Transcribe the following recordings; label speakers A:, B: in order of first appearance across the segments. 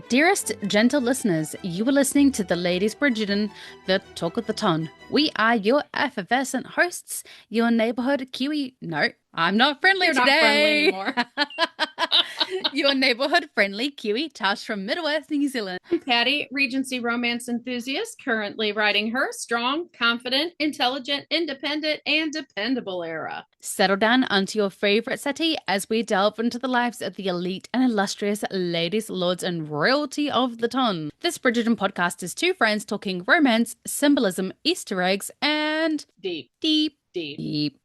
A: Dearest, gentle listeners, you are listening to the Ladies Bridgerton, the talk of the town. We are your effervescent hosts, your neighborhood Kiwi. No, I'm not friendly
B: You're
A: today.
B: not friendly anymore.
A: Your neighborhood friendly Kiwi Tash from Middle-earth, New Zealand.
B: I'm Patty, Regency romance enthusiast, currently writing her strong, confident, intelligent, independent, and dependable era.
A: Settle down onto your favorite settee as we delve into the lives of the elite and illustrious ladies, lords, and royalty of the ton. This Bridgerton podcast is two friends talking romance, symbolism, Easter eggs, and
B: Deep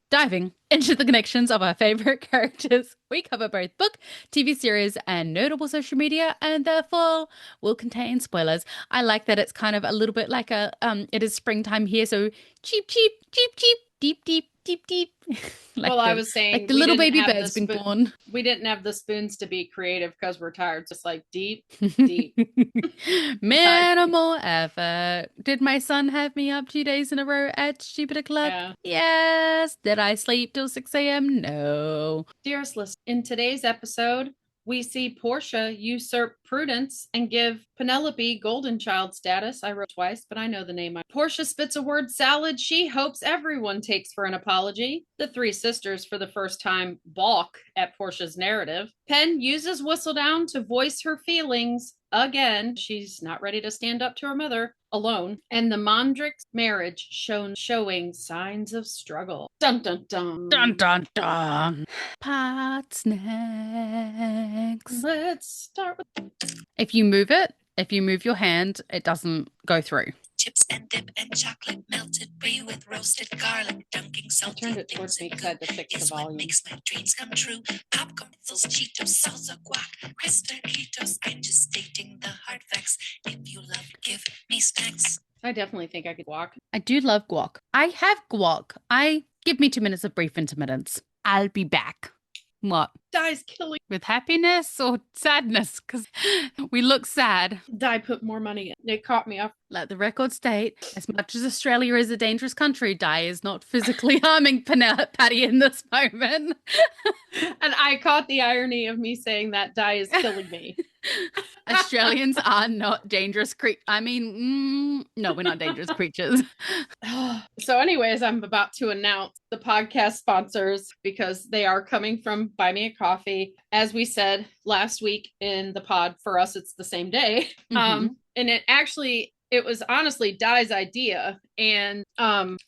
A: diving into the connections of our favorite characters. We cover both book, TV series, and notable social media, and therefore will contain spoilers. I like that it's kind of a little bit like it is springtime here, so cheep, cheep, cheep, cheep, deep, deep, deep, deep.
B: I was saying,
A: like the little baby bird's been born.
B: We didn't have the spoons to be creative because we're tired. Just like deep.
A: Minimal effort. Did my son have me up 2 days in a row at stupid o'clock?
B: Yeah.
A: Yes. Did I sleep till 6 a.m.? No.
B: Dearest listener, in today's episode, we see Portia usurp Prudence and give Penelope golden child status. I wrote twice, but I know the name. Portia spits a word salad she hopes everyone takes for an apology. The three sisters, for the first time, balk at Portia's narrative. Pen uses Whistledown to voice her feelings again. She's not ready to stand up to her mother alone. And the Mondrich marriage showing signs of struggle. Dun dun dun.
A: Dun dun dun. Pot snacks.
B: Let's start with...
A: If you move your hand, it doesn't go through.
C: Chips and dip and chocolate melted brie with roasted garlic, dunking salty
B: I turned it towards me because I had to fix the volume.
C: Makes my dreams come true. Popcorn, Cheetos, salsa, guac, Cresta, Cheetos. I'm just stating the hard facts. If you love, give me snacks.
B: I definitely think I could walk.
A: I do love guac. I have guac. Give me 2 minutes of brief intermittence. I'll be back. What?
B: Di's killing.
A: With happiness or sadness? Because we look sad.
B: Di put more money in. It caught me off.
A: Let the record state, as much as Australia is a dangerous country, Di is not physically harming Patty in this moment.
B: And I caught the irony of me saying that Di is killing me.
A: Australians are not dangerous creatures. No, we're not dangerous creatures.
B: So anyways, I'm about to announce the podcast sponsors because they are coming from Buy Me a Coffee. As we said last week in the pod, for us, it's the same day.
A: Mm-hmm.
B: And it was honestly Di's idea. And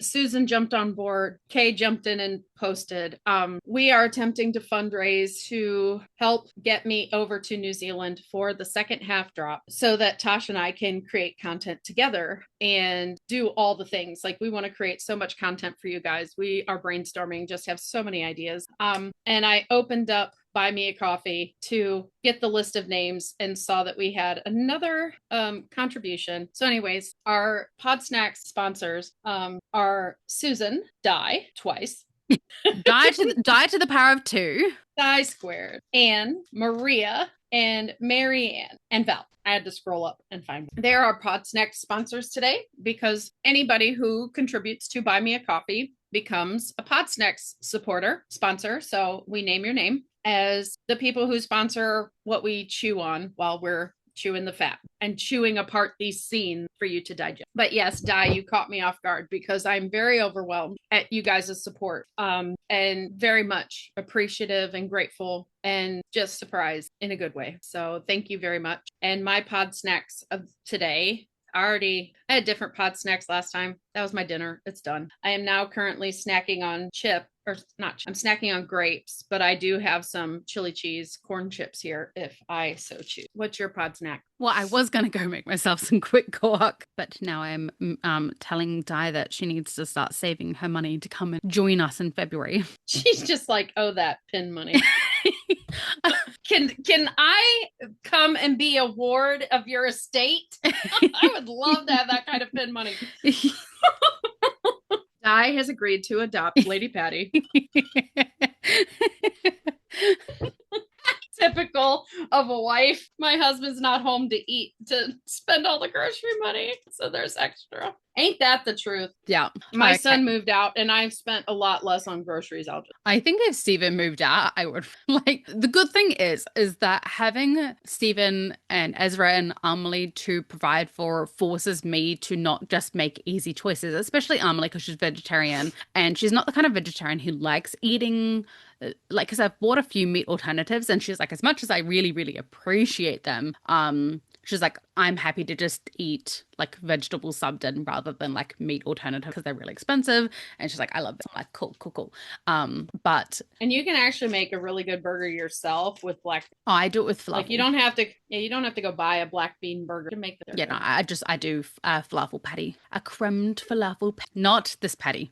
B: Susan jumped on board. Kay jumped in and posted. We are attempting to fundraise to help get me over to New Zealand for the second half drop so that Tosh and I can create content together and do all the things. Like, we want to create so much content for you guys. We are brainstorming, just have so many ideas. And I opened up Buy Me a Coffee to get the list of names and saw that we had another contribution. So anyways, our Pod Snacks sponsors are Susan, Di, twice.
A: Die to the power of 2.
B: Di squared. Anne, Maria, and Marianne, and Val. I had to scroll up and find them. There are Pod Snacks sponsors today because anybody who contributes to Buy Me a Coffee becomes a Pod Snacks sponsor. So we name your name as the people who sponsor what we chew on while we're chewing the fat and chewing apart these scenes for you to digest. But yes, Di, you caught me off guard because I'm very overwhelmed at you guys' support and very much appreciative and grateful and just surprised in a good way. So thank you very much. And my Pod Snacks of today, I had different Pod Snacks last time. That was my dinner. It's done. I am now currently snacking on I'm snacking on grapes, but I do have some chili cheese corn chips here if I so choose. What's your Pod Snack?
A: Well, I was going to go make myself some quick guac, but now I'm telling Di that she needs to start saving her money to come and join us in February.
B: She's just like, oh, that pin money. Can I come and be a ward of your estate? I would love to have that kind of pin money. Di has agreed to adopt Lady Patty. Typical of a wife. My husband's not home to spend all the grocery money, so there's extra. Ain't that the truth?
A: Yeah.
B: My
A: Okay.
B: son moved out and I've spent a lot less on groceries.
A: I think if Stephen moved out, I would like the good thing is that having Stephen and Ezra and Amelie to provide for forces me to not just make easy choices, especially Amelie because she's vegetarian and she's not the kind of vegetarian who likes eating like because I've bought a few meat alternatives and she's like, as much as I really, really appreciate them, she's like, I'm happy to just eat like vegetable subbed in rather than like meat alternative because they're really expensive. And she's like, I love them. I'm like, cool. But
B: and you can actually make a really good burger yourself with black.
A: I do it with falafel.
B: Like you don't have to go buy a black bean burger to make it.
A: Yeah, no, I do falafel patty, a creamed falafel, not this patty.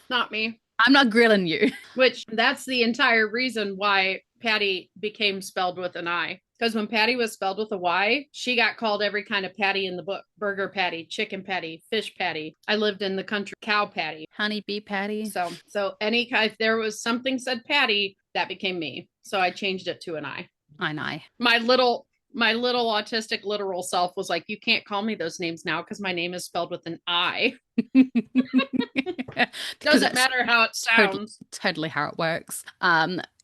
B: Not me.
A: I'm not grilling you.
B: Which that's the entire reason why Patty became spelled with an I. Because when Patty was spelled with a Y, she got called every kind of patty in the book. Burger patty, chicken patty, fish patty. I lived in the country, cow patty.
A: Honeybee patty.
B: So any kind, if there was something said patty, that became me. So I changed it to an I.
A: I know.
B: My little autistic literal self was like, you can't call me those names now because my name is spelled with an I. Doesn't matter how it sounds.
A: Totally how it works.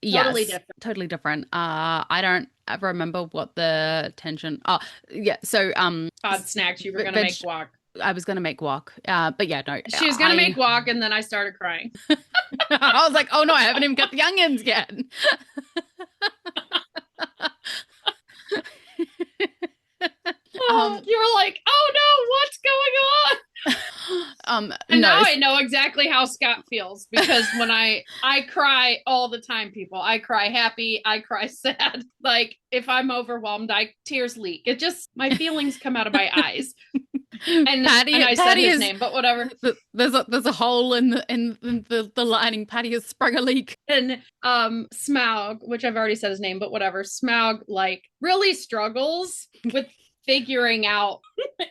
B: Yes,
A: totally different. I don't ever remember what the tension. Oh, yeah. So
B: odd snacks. You were gonna make guac.
A: I was gonna make guac. But yeah, no.
B: She was gonna make guac, and then I started crying.
A: I was like, oh no, I haven't even got the onions yet.
B: You were like, oh no, what's going on? And now I know exactly how Scott feels because when I cry all the time, people. I cry happy, I cry sad. Like if I'm overwhelmed, tears leak. It just my feelings come out of my eyes. And I said his name, but whatever.
A: There's a hole in the lining. Patty has sprung a leak.
B: And Smaug, which I've already said his name, but whatever. Smaug like really struggles with figuring out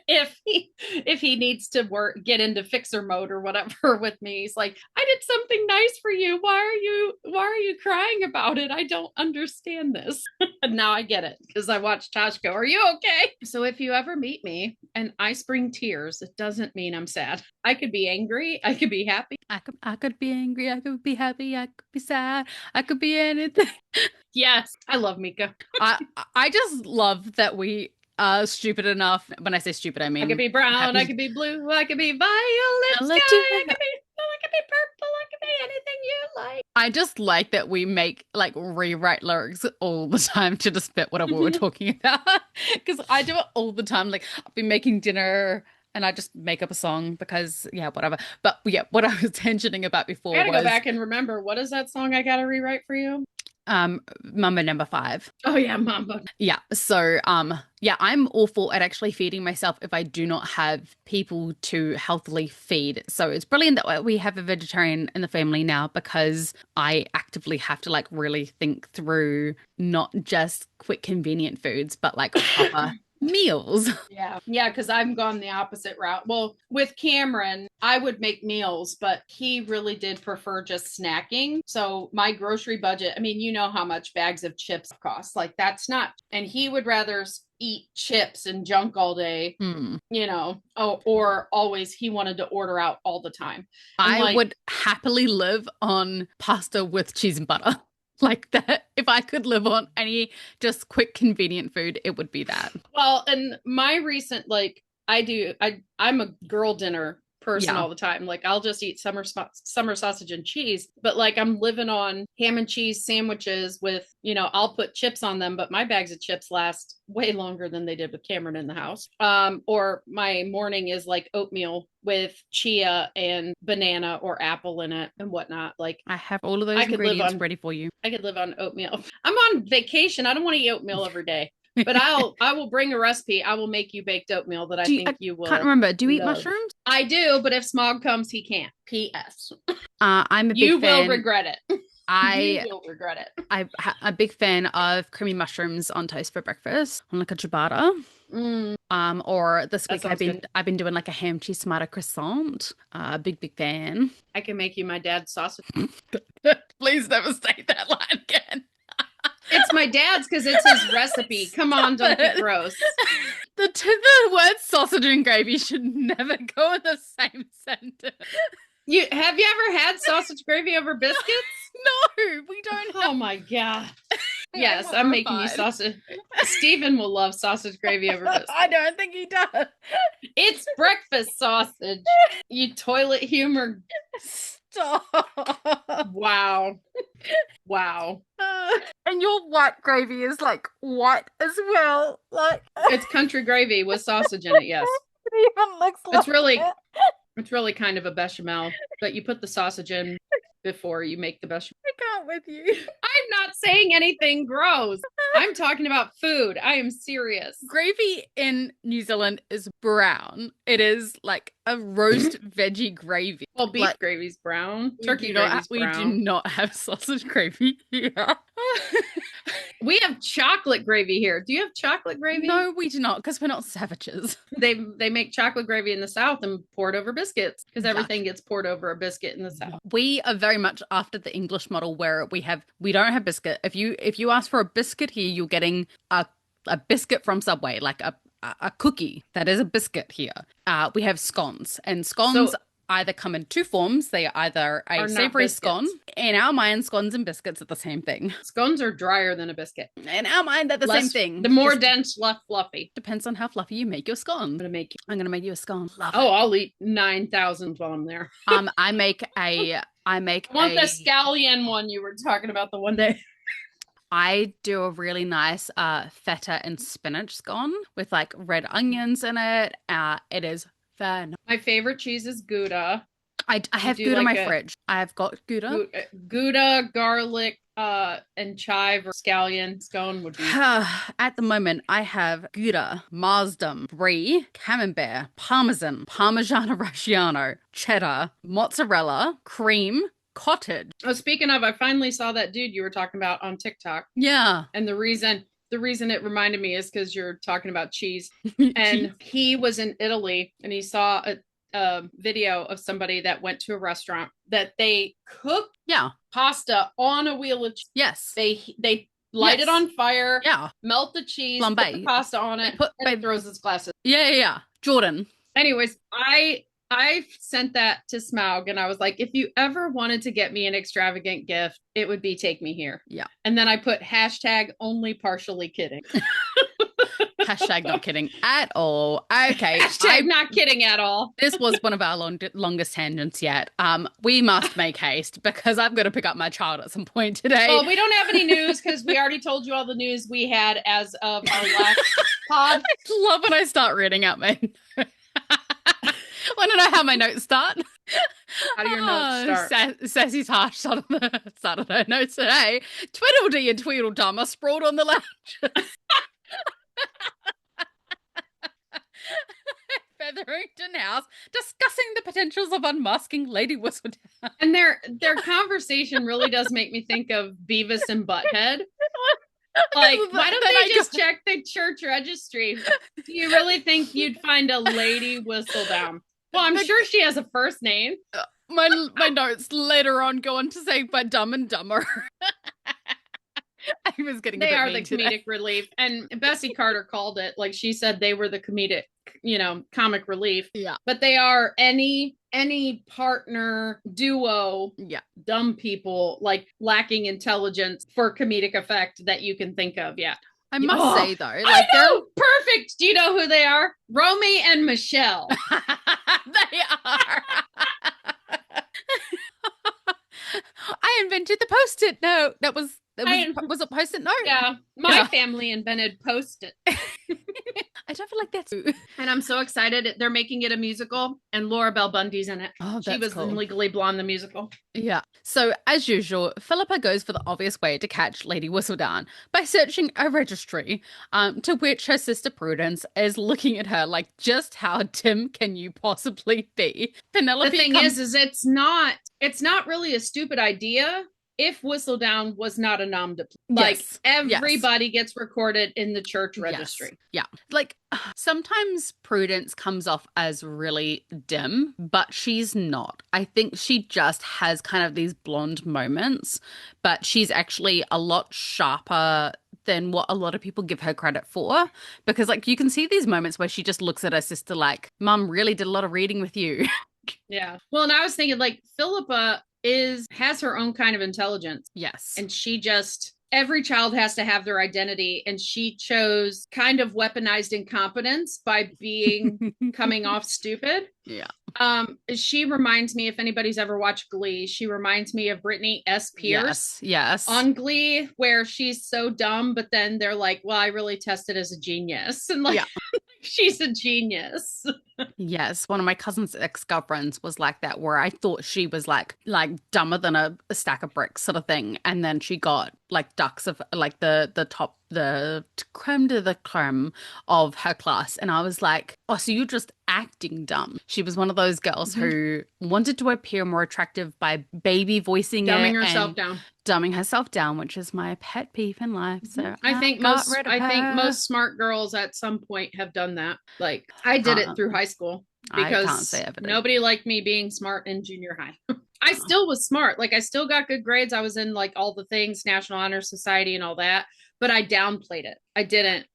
B: if he needs to get into fixer mode or whatever with me. He's like, I did something nice for you. Why are you crying about it? I don't understand this. And now I get it because I watched Tosh go, are you okay? So if you ever meet me and I spring tears, it doesn't mean I'm sad. I could be angry. I could be happy.
A: I could be angry. I could be happy. I could be sad. I could be anything.
B: Yes. I love Mika.
A: I just love that we stupid enough. When I say stupid, I mean
B: I could be brown, I could be blue, I could be violet sky, I could be purple, I could be anything you like.
A: I just like that we make like rewrite lyrics all the time to just fit whatever we're talking about. Because I do it all the time. Like I'll be making dinner and I just make up a song because whatever. But yeah, what I was mentioning about before
B: I gotta go back and remember, what is that song I gotta rewrite for you?
A: Mambo number 5.
B: Oh yeah, Mambo.
A: Yeah. So I'm awful at actually feeding myself if I do not have people to healthily feed. So it's brilliant that we have a vegetarian in the family now because I actively have to like really think through not just quick convenient foods, but like proper meals.
B: Yeah, because I've gone the opposite route. Well, with Cameron, I would make meals, but he really did prefer just snacking. So my grocery budget, I mean, you know how much bags of chips cost. Like that's not, and he would rather eat chips and junk all day, you know, or always he wanted to order out all the time. And
A: I would happily live on pasta with cheese and butter. Like that, if I could live on any just quick, convenient food, it would be that.
B: Well, and my recent, like, I'm a girl dinner person all the time. Like, I'll just eat summer sausage and cheese, but like, I'm living on ham and cheese sandwiches with, you know, I'll put chips on them, but my bags of chips last way longer than they did with Cameron in the house. Or my morning is like oatmeal with chia and banana or apple in it and whatnot. Like
A: I have all of those ingredients ready for you.
B: I could live on oatmeal. I'm on vacation. I don't want to eat oatmeal every day. But I will bring a recipe. I will make you baked oatmeal that I think you will.
A: Can't remember. Do you eat mushrooms?
B: I do, but if Smog comes, he can't. P.S.
A: I'm a big fan.
B: You will regret it.
A: You
B: will regret it.
A: I'm a big fan of creamy mushrooms on toast for breakfast, on like a ciabatta. Or this week I've been doing like a ham cheese tomato croissant. Big fan.
B: I can make you my dad's sausage.
A: Please never say that line again.
B: It's my dad's because it's his recipe. Come on, don't be gross.
A: The words sausage and gravy should never go in the same sentence.
B: Have you ever had sausage gravy over biscuits?
A: No, we don't.
B: Oh my god. Yes,
A: I'm
B: I'm making you
A: horrified.
B: sausage. Stephen will love sausage gravy over biscuits.
A: I don't think he does.
B: It's breakfast sausage. You toilet humor.
A: Stop.
B: Wow. Wow.
A: And your white gravy is like white as well. Like
B: It's country gravy with sausage in it, yes.
A: it even looks like
B: It's really kind of a bechamel, but you put the sausage in before you make the bechamel.
A: I can't with you.
B: I'm not saying anything gross. I'm talking about food. I am serious.
A: Gravy in New Zealand is brown. It is like a roast veggie gravy.
B: Well, beef
A: Like,
B: gravy's brown.
A: we
B: Turkey
A: do not
B: gravy's
A: we
B: brown.
A: do not have sausage gravy here.
B: We have chocolate gravy here. Do you have chocolate gravy?
A: No, we do not, because we're not savages.
B: They make chocolate gravy in the South and pour it over biscuits because
A: Yuck.
B: everything gets poured over a biscuit in the South.
A: We are very much after the English model where we don't have biscuit. If you ask for a biscuit here, you're getting a biscuit from Subway, like a cookie. That is a biscuit here. We have scones, and scones either come in two forms. They are either a savory scone. In our mind, scones and biscuits are the same thing.
B: Scones are drier than a biscuit.
A: In our mind, they're the same thing.
B: The more
A: Just
B: dense, less fluffy.
A: depends on how fluffy you make your scone. I'm gonna make you a scone. Love
B: Oh, I'll eat 9,000 while I'm there.
A: it. I make
B: I want the scallion one you were talking about the one day.
A: I do a really nice feta and spinach scone with like red onions in it. It is fun.
B: My favorite cheese is Gouda.
A: I have
B: do
A: Gouda in
B: like
A: my
B: a-
A: fridge. I've got Gouda.
B: Gouda, garlic, and chive or scallion scone would be.
A: At the moment, I have Gouda, Marsdom, Brie, Camembert, Parmesan, Parmigiano Reggiano, cheddar, mozzarella, cream, cottage.
B: Oh, speaking of, I finally saw that dude you were talking about on TikTok.
A: Yeah.
B: And the reason it reminded me is because you're talking about cheese. And he was in Italy and he saw a video of somebody that went to a restaurant that they cook
A: Yeah.
B: pasta on a wheel of cheese.
A: Yes.
B: They light
A: Yes.
B: it on fire,
A: Yeah.
B: melt the cheese,
A: Flambe.
B: put the pasta on it, and it throws his glasses.
A: Yeah. Jordan.
B: Anyways, I sent that to Smaug and I was like, if you ever wanted to get me an extravagant gift, it would be take me here.
A: Yeah.
B: And then I put hashtag only partially kidding.
A: Hashtag not kidding at all. Okay.
B: Hashtag not kidding at all.
A: This was one of our longest tangents yet. We must make haste because I've got to pick up my child at some point today.
B: Well, we don't have any news because we already told you all the news we had as of our last pod.
A: I love when I start reading out my want to know how my notes start?
B: How do your notes start?
A: Sassy's harsh start on her notes today. Tweedledee and Tweedledum are sprawled on the lounge. Featherington House discussing the potentials of unmasking Lady Whistledown.
B: And their conversation really does make me think of Beavis and Butthead. Like, why don't they just check the church registry? Do you really think you'd find a Lady Whistledown? Well, I'm sure she has a first name.
A: My notes later on go on to say by Dumb and Dumber. I was getting.
B: They
A: a bit
B: are
A: mean
B: the
A: today.
B: comedic relief, and Bessie Carter called it like she said they were the comedic, comic relief.
A: Yeah,
B: but they are any partner duo.
A: Yeah,
B: dumb people like lacking intelligence for comedic effect that you can think of. Yeah.
A: I must say though,
B: I
A: like
B: know, perfect. Do you know who they are? Romy and Michelle.
A: they are. I invented the Post-it note. Was it Post-it note?
B: Yeah, my family invented Post-it.
A: I don't feel like that's.
B: And I'm so excited. They're making it a musical, and Laura Bell Bundy's in it.
A: Oh,
B: she was in Legally Blonde, the musical.
A: Yeah. So, as usual, Philippa goes for the obvious way to catch Lady Whistledown by searching a registry, to which her sister Prudence is looking at her like, just how dim can you possibly be? Penelope
B: The thing is it's not really a stupid idea if Whistledown was not a nom de plume. Like, everybody gets recorded in the church registry.
A: Yes. Yeah. Like, sometimes Prudence comes off as really dim, but she's not. I think she just has kind of these blonde moments, but she's actually a lot sharper than what a lot of people give her credit for. Because like you can see these moments where she just looks at her sister like, Mum really did a lot of reading with you.
B: Yeah. Well, and I was thinking like Philippa has her own kind of intelligence.
A: Yes.
B: And she just every child has to have their identity, and she chose kind of weaponized incompetence by being coming off stupid.
A: Yeah.
B: She reminds me, if anybody's ever watched Glee, she reminds me of Brittany S. Pierce.
A: Yes.
B: On Glee, where she's so dumb, but then they're like, well, I really tested as a genius. And like, she's a genius.
A: Yes, one of my cousin's ex-girlfriends was like that, where I thought she was like dumber than a stack of bricks sort of thing, and then she got like ducks of like the top, the creme de the creme of her class, and I was like, oh, so you're just acting dumb. She was one of those girls who wanted to appear more attractive by baby voicing
B: dumbing herself down.
A: Dumbing herself down, which is my pet peeve in life. So
B: I think most smart girls at some point have done that. Like I did it through high school because nobody liked me being smart in junior high. I still was smart. Like I still got good grades. I was in like all the things, National Honor Society and all that, but I downplayed it. I didn't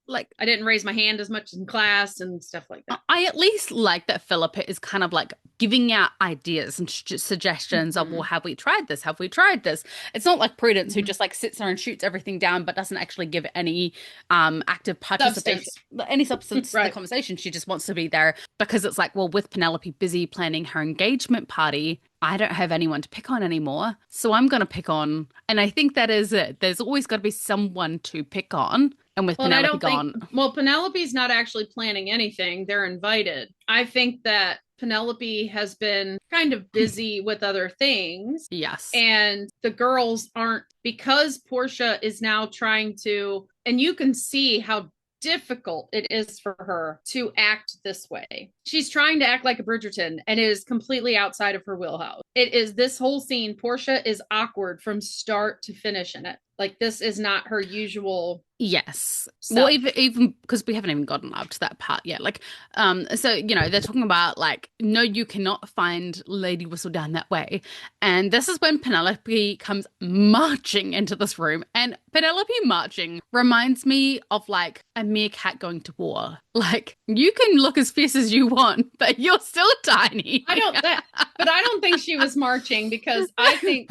B: raise my hand as much in class and stuff like that.
A: I at least like that Philippa is kind of like giving out ideas and suggestions of, well, have we tried this? Have we tried this? It's not like Prudence who just like sits there and shoots everything down, but doesn't actually give any active participation, any substance to the conversation. She just wants to be there because it's like, well, with Penelope busy planning her engagement party, I don't have anyone to pick on anymore. So I'm going to pick on. And I think that is it. There's always got to be someone to pick on. And with Penelope gone.
B: Penelope's not actually planning anything. They're invited. I think that Penelope has been kind of busy with other things.
A: Yes.
B: And the girls aren't, because Portia is now trying to, and you can see how difficult it is for her to act this way. She's trying to act like a Bridgerton and it is completely outside of her wheelhouse. It is this whole scene. Portia is awkward from start to finish in it. Like this is not her usual.
A: Yes. Well, even because we haven't even gotten up to that part yet. Like, so, you know, they're talking about like, no, you cannot find Lady Whistledown that way. And this is when Penelope comes marching into this room. And Penelope marching reminds me of like a meerkat going to war. Like, you can look as fierce as you want, but you're still tiny.
B: But I don't think she was marching because I think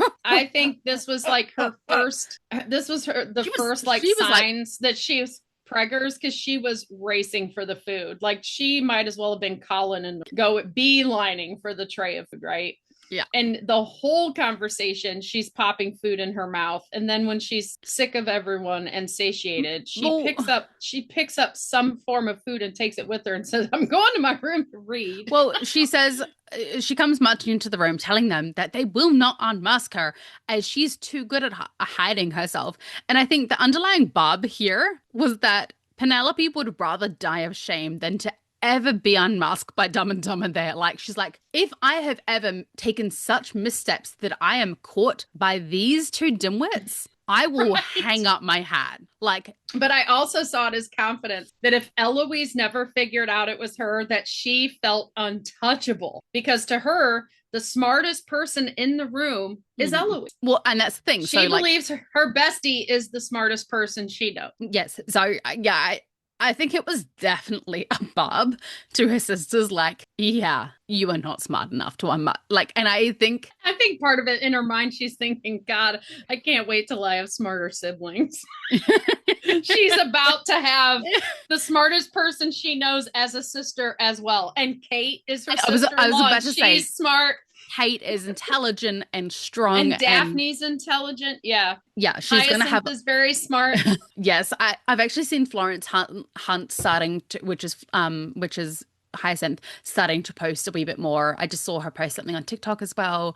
B: this was like her first. This was the first signs that she was preggers, because she was racing for the food. Like she might as well have been Colin and go beelining for the tray of food, right?
A: Yeah.
B: And the whole conversation, she's popping food in her mouth. And then when she's sick of everyone and satiated, she picks up some form of food and takes it with her and says, I'm going to my room to read.
A: Well, she says, she comes marching into the room telling them that they will not unmask her as she's too good at hiding herself. And I think the underlying Barb here was that Penelope would rather die of shame than to ever be unmasked by Dumb and Dumber there. Like, she's like, if I have ever taken such missteps that I am caught by these two dimwits, I will hang up my hat. Like,
B: but I also saw it as confidence that if Eloise never figured out it was her, that she felt untouchable, because to her, the smartest person in the room is Eloise.
A: Well, and that's the thing.
B: She believes her bestie is the smartest person she knows.
A: Yes. So, yeah, I think it was definitely a Barb to her sisters, like, yeah, you are not smart enough to unmask. Like, and I think
B: part of it in her mind, she's thinking, God, I can't wait till I have smarter siblings. She's about to have the smartest person she knows as a sister as well. And Kate is her sister-in-law.
A: I was about to say,
B: she's smart.
A: Kate is intelligent and strong.
B: And Daphne's intelligent. Yeah.
A: Yeah, she's going to have...
B: is very smart.
A: Yes, I've actually seen Florence Hunt starting to, which is Hyacinth, starting to post a wee bit more. I just saw her post something on TikTok as well.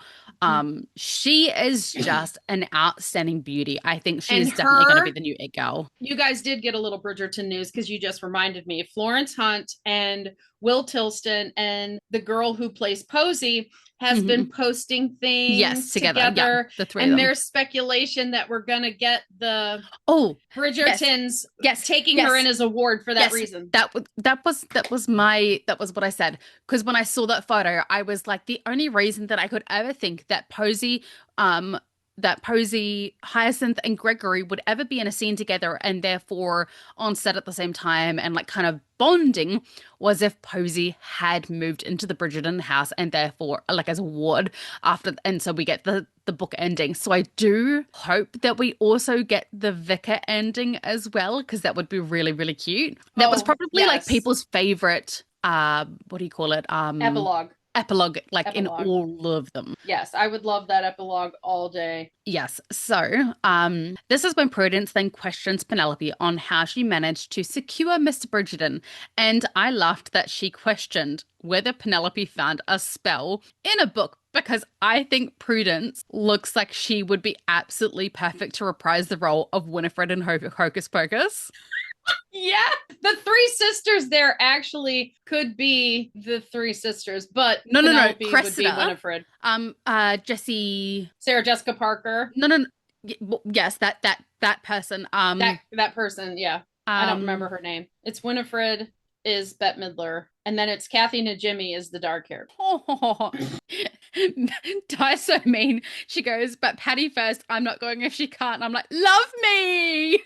A: She is just an outstanding beauty. I think she is definitely going to be the new it girl.
B: You guys did get a little Bridgerton news because you just reminded me. Florence Hunt and Will Tilston and the girl who plays Posey has been posting things together. Yeah,
A: the three of them.
B: And there's speculation that we're gonna get the Bridgertons taking her in as a ward for that reason.
A: That was what I said. Because when I saw that photo, I was like, the only reason that I could ever think that Posey that Posey, Hyacinth, and Gregory would ever be in a scene together and therefore on set at the same time and like kind of bonding was if Posey had moved into the Bridgerton house and therefore like as a ward after, and so we get the book ending. So I do hope that we also get the vicar ending as well, because that would be really, really cute. That was probably like people's favorite what do you call it? Epilogue, like in all of them.
B: Yes, I would love that epilogue all day.
A: Yes. So, this is when Prudence then questions Penelope on how she managed to secure Mr. Bridgerton. And I laughed that she questioned whether Penelope found a spell in a book, because I think Prudence looks like she would be absolutely perfect to reprise the role of Winifred in Hocus Pocus.
B: Yeah, the three sisters there actually could be the three sisters, but Penelope would be Winifred. Sarah Jessica Parker.
A: Yes, that person.
B: That person. Yeah, I don't remember her name. It's Winifred is Bette Midler, and then it's Kathy Najimy is the dark hair.
A: Oh, Di's so mean. She goes, but Patty first. I'm not going if she can't. I'm like, love me.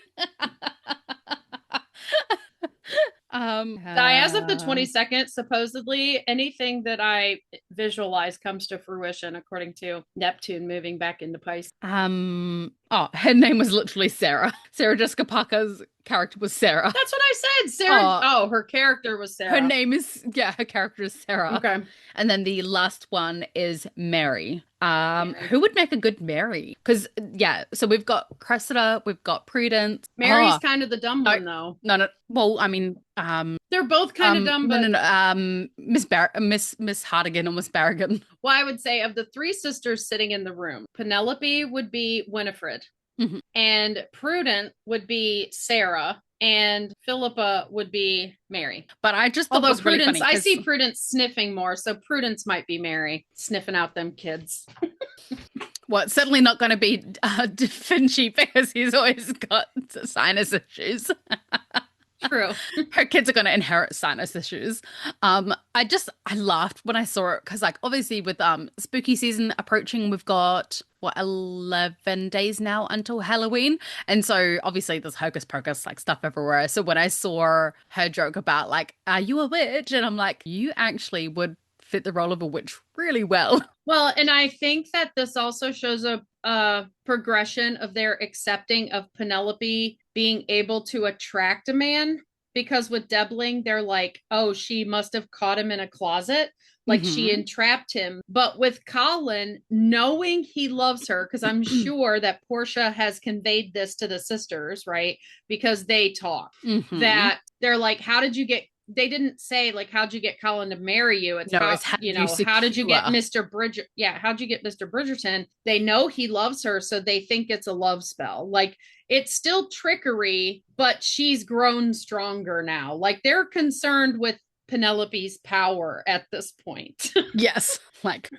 B: As of the 22nd, supposedly anything that I visualize comes to fruition according to Neptune moving back into Pisces.
A: Her name was literally Sarah. Sarah Jessica Parker's character was Sarah.
B: That's what I said. Sarah. Her character was Sarah.
A: Her character is Sarah.
B: Okay.
A: And then the last one is Mary. Who would make a good Mary? Because, so we've got Cressida, we've got Prudence.
B: Mary's kind of the dumb one, though.
A: No. Well, I mean,
B: they're both kind of dumb, but
A: Miss Hardigan or Miss Barrigan.
B: Well, I would say of the three sisters sitting in the room, Penelope would be Winifred, and Prudence would be Sarah, and Philippa would be Mary.
A: But I just thought
B: Prudence,
A: really funny,
B: I see Prudence sniffing more, so Prudence might be Mary, sniffing out them kids.
A: Well, it's certainly not going to be Finchy, because he's always got sinus issues.
B: True.
A: Her kids are going to inherit sinus issues. I laughed when I saw it, because like obviously with spooky season approaching, we've got 11 days now until Halloween, and so obviously there's hocus pocus like stuff everywhere. So when I saw her joke about like, are you a witch, and I'm like, you actually would fit the role of a witch really well.
B: Well, and I think that this also shows a progression of their accepting of Penelope being able to attract a man, because with Debling, they're like, oh, she must have caught him in a closet. Like she entrapped him. But with Colin, knowing he loves her, because I'm sure that Portia has conveyed this to the sisters, right? Because they talk, that they're like, how did you get, they didn't say like, how'd you get Colin to marry you? It's how did you get Mr. Bridger? Yeah. How'd you get Mr. Bridgerton? They know he loves her, so they think it's a love spell. Like it's still trickery, but she's grown stronger now. Like they're concerned with Penelope's power at this point.
A: Yes. Like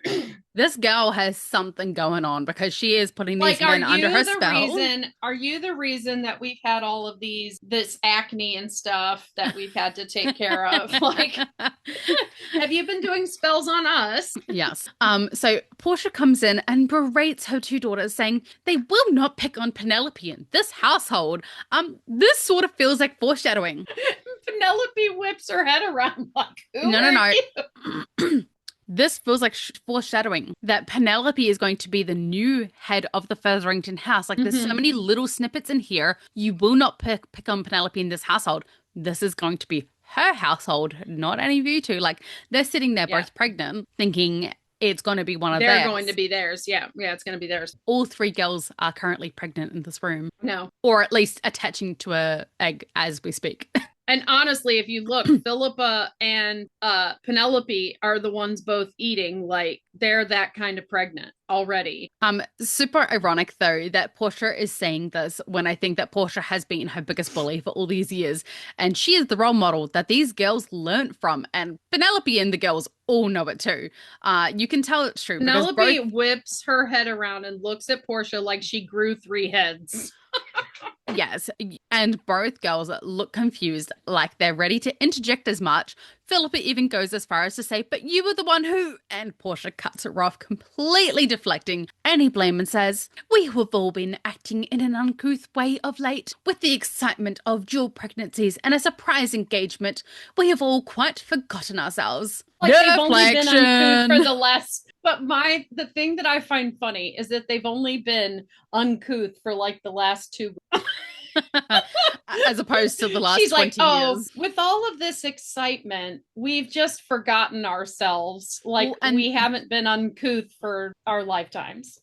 A: this girl has something going on, because she is putting these men under her spell.
B: Are you the reason that we've had all of this acne and stuff that we've had to take care of? Like, have you been doing spells on us?
A: Yes. So Portia comes in and berates her two daughters, saying they will not pick on Penelope in this household. This sort of feels like foreshadowing.
B: Penelope whips her head around like,
A: no. This feels like foreshadowing that Penelope is going to be the new head of the Featherington house. Like there's so many little snippets in here. You will not pick on Penelope in this household. This is going to be her household, not any of you two. Like they're sitting there both pregnant, thinking it's going to be one of theirs.
B: They're going to be theirs. Yeah, it's going to be theirs.
A: All three girls are currently pregnant in this room.
B: No.
A: Or at least attaching to a egg as we speak.
B: And honestly, if you look, Philippa and Penelope are the ones both eating. Like they're that kind of pregnant already.
A: Super ironic though that Portia is saying this when I think that Portia has been her biggest bully for all these years, and she is the role model that these girls learnt from, and Penelope and the girls all know it too. You can tell it's true.
B: Penelope whips her head around and looks at Portia like she grew 3 heads.
A: Yes, and both girls look confused, like they're ready to interject as much Philippa even goes as far as to say, but you were the one who, and Portia cuts her off, completely deflecting any blame and says, we have all been acting in an uncouth way of late. With the excitement of dual pregnancies and a surprise engagement, we have all quite forgotten ourselves.
B: Like they've only been uncouth for the last, but the thing that I find funny is that they've only been uncouth for like the last 2
A: as opposed to the last
B: She's
A: 20
B: like, oh,
A: years.
B: with all of this excitement, we've just forgotten ourselves. Like, well, and we haven't been uncouth for our lifetimes.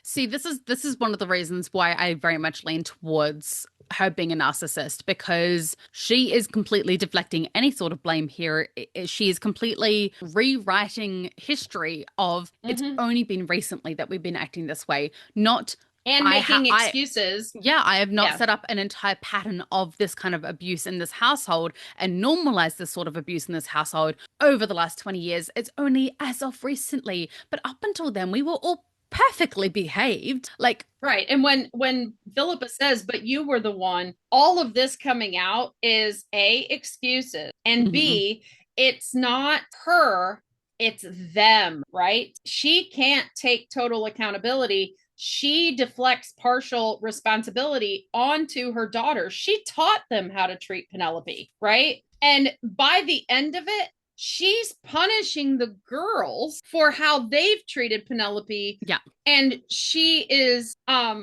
A: See, this is one of the reasons why I very much lean towards her being a narcissist, because she is completely deflecting any sort of blame here. She is completely rewriting history of it's only been recently that we've been acting this way, not
B: and making excuses.
A: I have not set up an entire pattern of this kind of abuse in this household and normalized this sort of abuse in this household over the last 20 years. It's only as of recently. But up until then, we were all perfectly behaved. Like,
B: right. And when Philippa says, but you were the one, all of this coming out is A, excuses, and B, it's not her, it's them, right? She can't take total accountability. She deflects partial responsibility onto her daughter. She taught them how to treat Penelope, right? And by the end of it, she's punishing the girls for how they've treated Penelope.
A: Yeah.
B: And she is,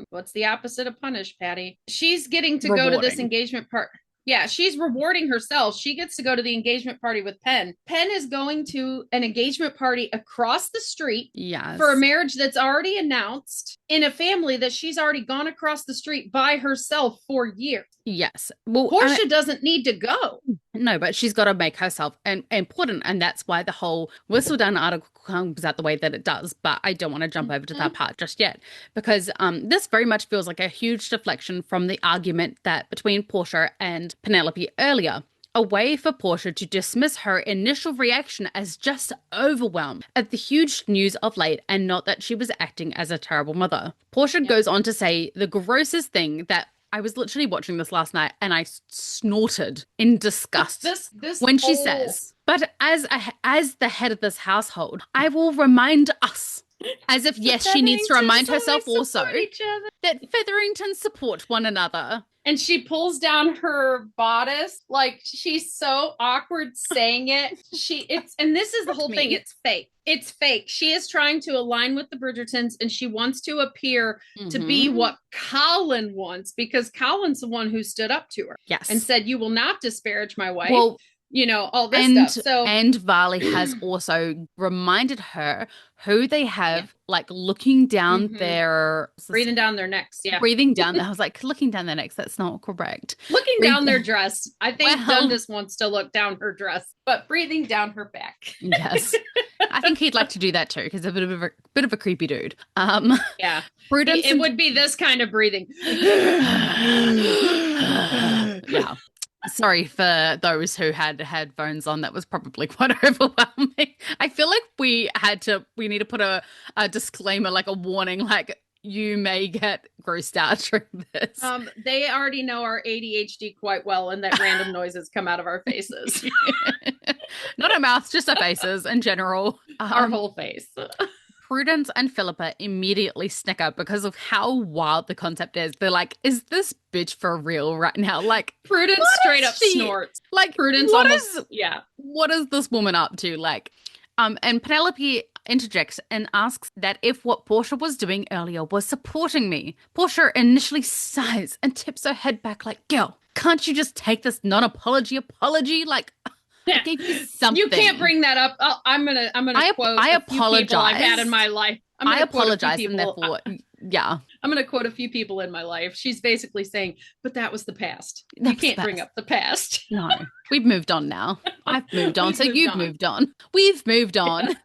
B: what's the opposite of punish, Patty? She's getting to go to this engagement part. Yeah, she's rewarding herself. She gets to go to the engagement party with Penn. Penn is going to an engagement party across the street for a marriage that's already announced in a family that she's already gone across the street by herself for years.
A: Yes. Well,
B: Portia doesn't need to go.
A: No, but she's got to make herself important. And that's why the whole Whistledown article comes out the way that it does. But I don't want to jump over to that part just yet, because this very much feels like a huge deflection from the argument that between Portia and Penelope earlier. A way for Portia to dismiss her initial reaction as just overwhelmed at the huge news of late and not that she was acting as a terrible mother. Portia goes on to say the grossest thing that I was literally watching this last night and I snorted in disgust when she says, but as the head of this household, I will remind us, as if, yes, she needs to remind herself also that Featherington support one another.
B: And she pulls down her bodice, like she's so awkward saying it. And this is the whole thing. It's fake. It's fake. She is trying to align with the Bridgertons, and she wants to appear to be what Colin wants, because Colin's the one who stood up to her.
A: Yes.
B: And said, you will not disparage my wife.
A: Well,
B: you know, all this stuff. So,
A: and Varley has also reminded her who they have, like looking down their...
B: breathing down their necks,
A: breathing down. I was like, looking down their necks, that's not correct.
B: Looking down their dress. I think Dundas wants to look down her dress, but breathing down her back.
A: Yes. I think he'd like to do that too, because he's a bit of a creepy dude.
B: Yeah. Prudence. It would be this kind of breathing.
A: Yeah. Sorry for those who had headphones on. That was probably quite overwhelming. I feel like we need to put a disclaimer, like a warning, like you may get grossed out during this.
B: They already know our ADHD quite well, and that random noises come out of our faces.
A: Not our mouths, just our faces in general.
B: Our whole face.
A: Prudence and Philippa immediately snicker because of how wild the concept is. They're like, is this bitch for real right now? Like,
B: Prudence straight up snorts.
A: Like,
B: Prudence
A: what is this woman up to? Like, and Penelope interjects and asks that if what Portia was doing earlier was supporting me. Portia initially sighs and tips her head back like, girl, can't you just take this non-apology apology? Like, I gave you something.
B: You can't bring that up. Oh, I'm gonna quote a few people I've had in my life.
A: I apologize, and therefore, yeah.
B: I'm gonna quote a few people in my life. She's basically saying, "But that was the past. You can't bring up the past."
A: No, we've moved on now. I've moved on, so you've moved on. We've moved on.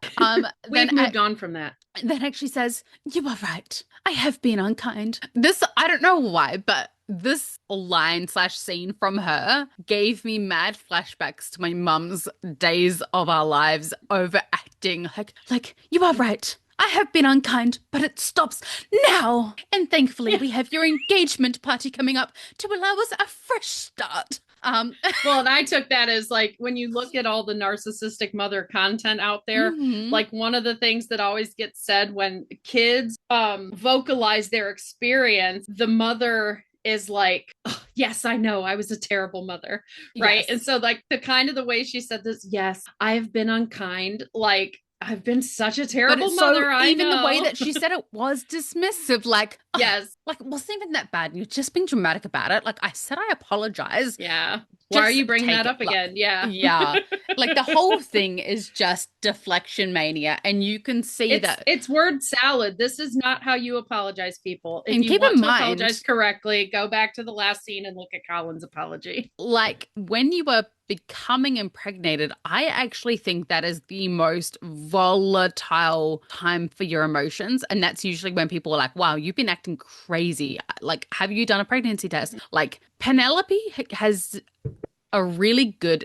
B: We've moved on from that.
A: Then actually says, "You are right. I have been unkind." This, I don't know why, but this line/scene from her gave me mad flashbacks to my mum's days of our lives overacting. Like, you are right. I have been unkind, but it stops now. And thankfully, we have your engagement party coming up to allow us a fresh start.
B: Well, and I took that as like when you look at all the narcissistic mother content out there, like one of the things that always gets said when kids vocalize their experience, the mother is like, oh, yes, I know I was a terrible mother, right?
A: Yes.
B: And so like the way she said this, yes, I've been unkind, like I've been such a terrible mother.
A: Even the way that she said it was dismissive, like,
B: yes,
A: like it wasn't even that bad. You're just being dramatic about it. Like I said, I apologize.
B: Yeah. Why are you bringing that up again? Yeah.
A: Yeah. Like the whole thing is just deflection mania. And you can see
B: it's word salad. This is not how you apologize, people. If
A: and
B: you
A: keep
B: want
A: in
B: to
A: mind,
B: apologize correctly, go back to the last scene and look at Colin's apology.
A: Like when you were becoming impregnated, I actually think that is the most volatile time for your emotions. And that's usually when people are like, wow, you've been acting crazy. Like, have you done a pregnancy test? Like Penelope has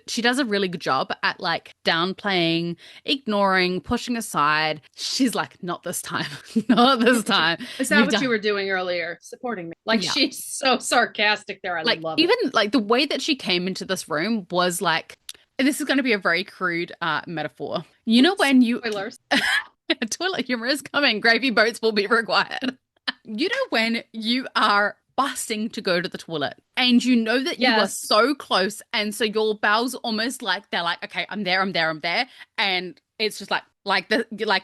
A: she does a really good job at like downplaying, ignoring, pushing aside. She's like, not this time. Not this time.
B: Is that what you were doing earlier? Supporting me. Like she's so sarcastic there. I love it.
A: Even like the way that she came into this room was like, this is going to be a very crude metaphor. You know, when you
B: spoilers.
A: Toilet humor is coming. Gravy boats will be required. You know, when you are busting to go to the toilet and you know that you are so close, and so your bowels almost like they're like, okay, I'm there, and it's just like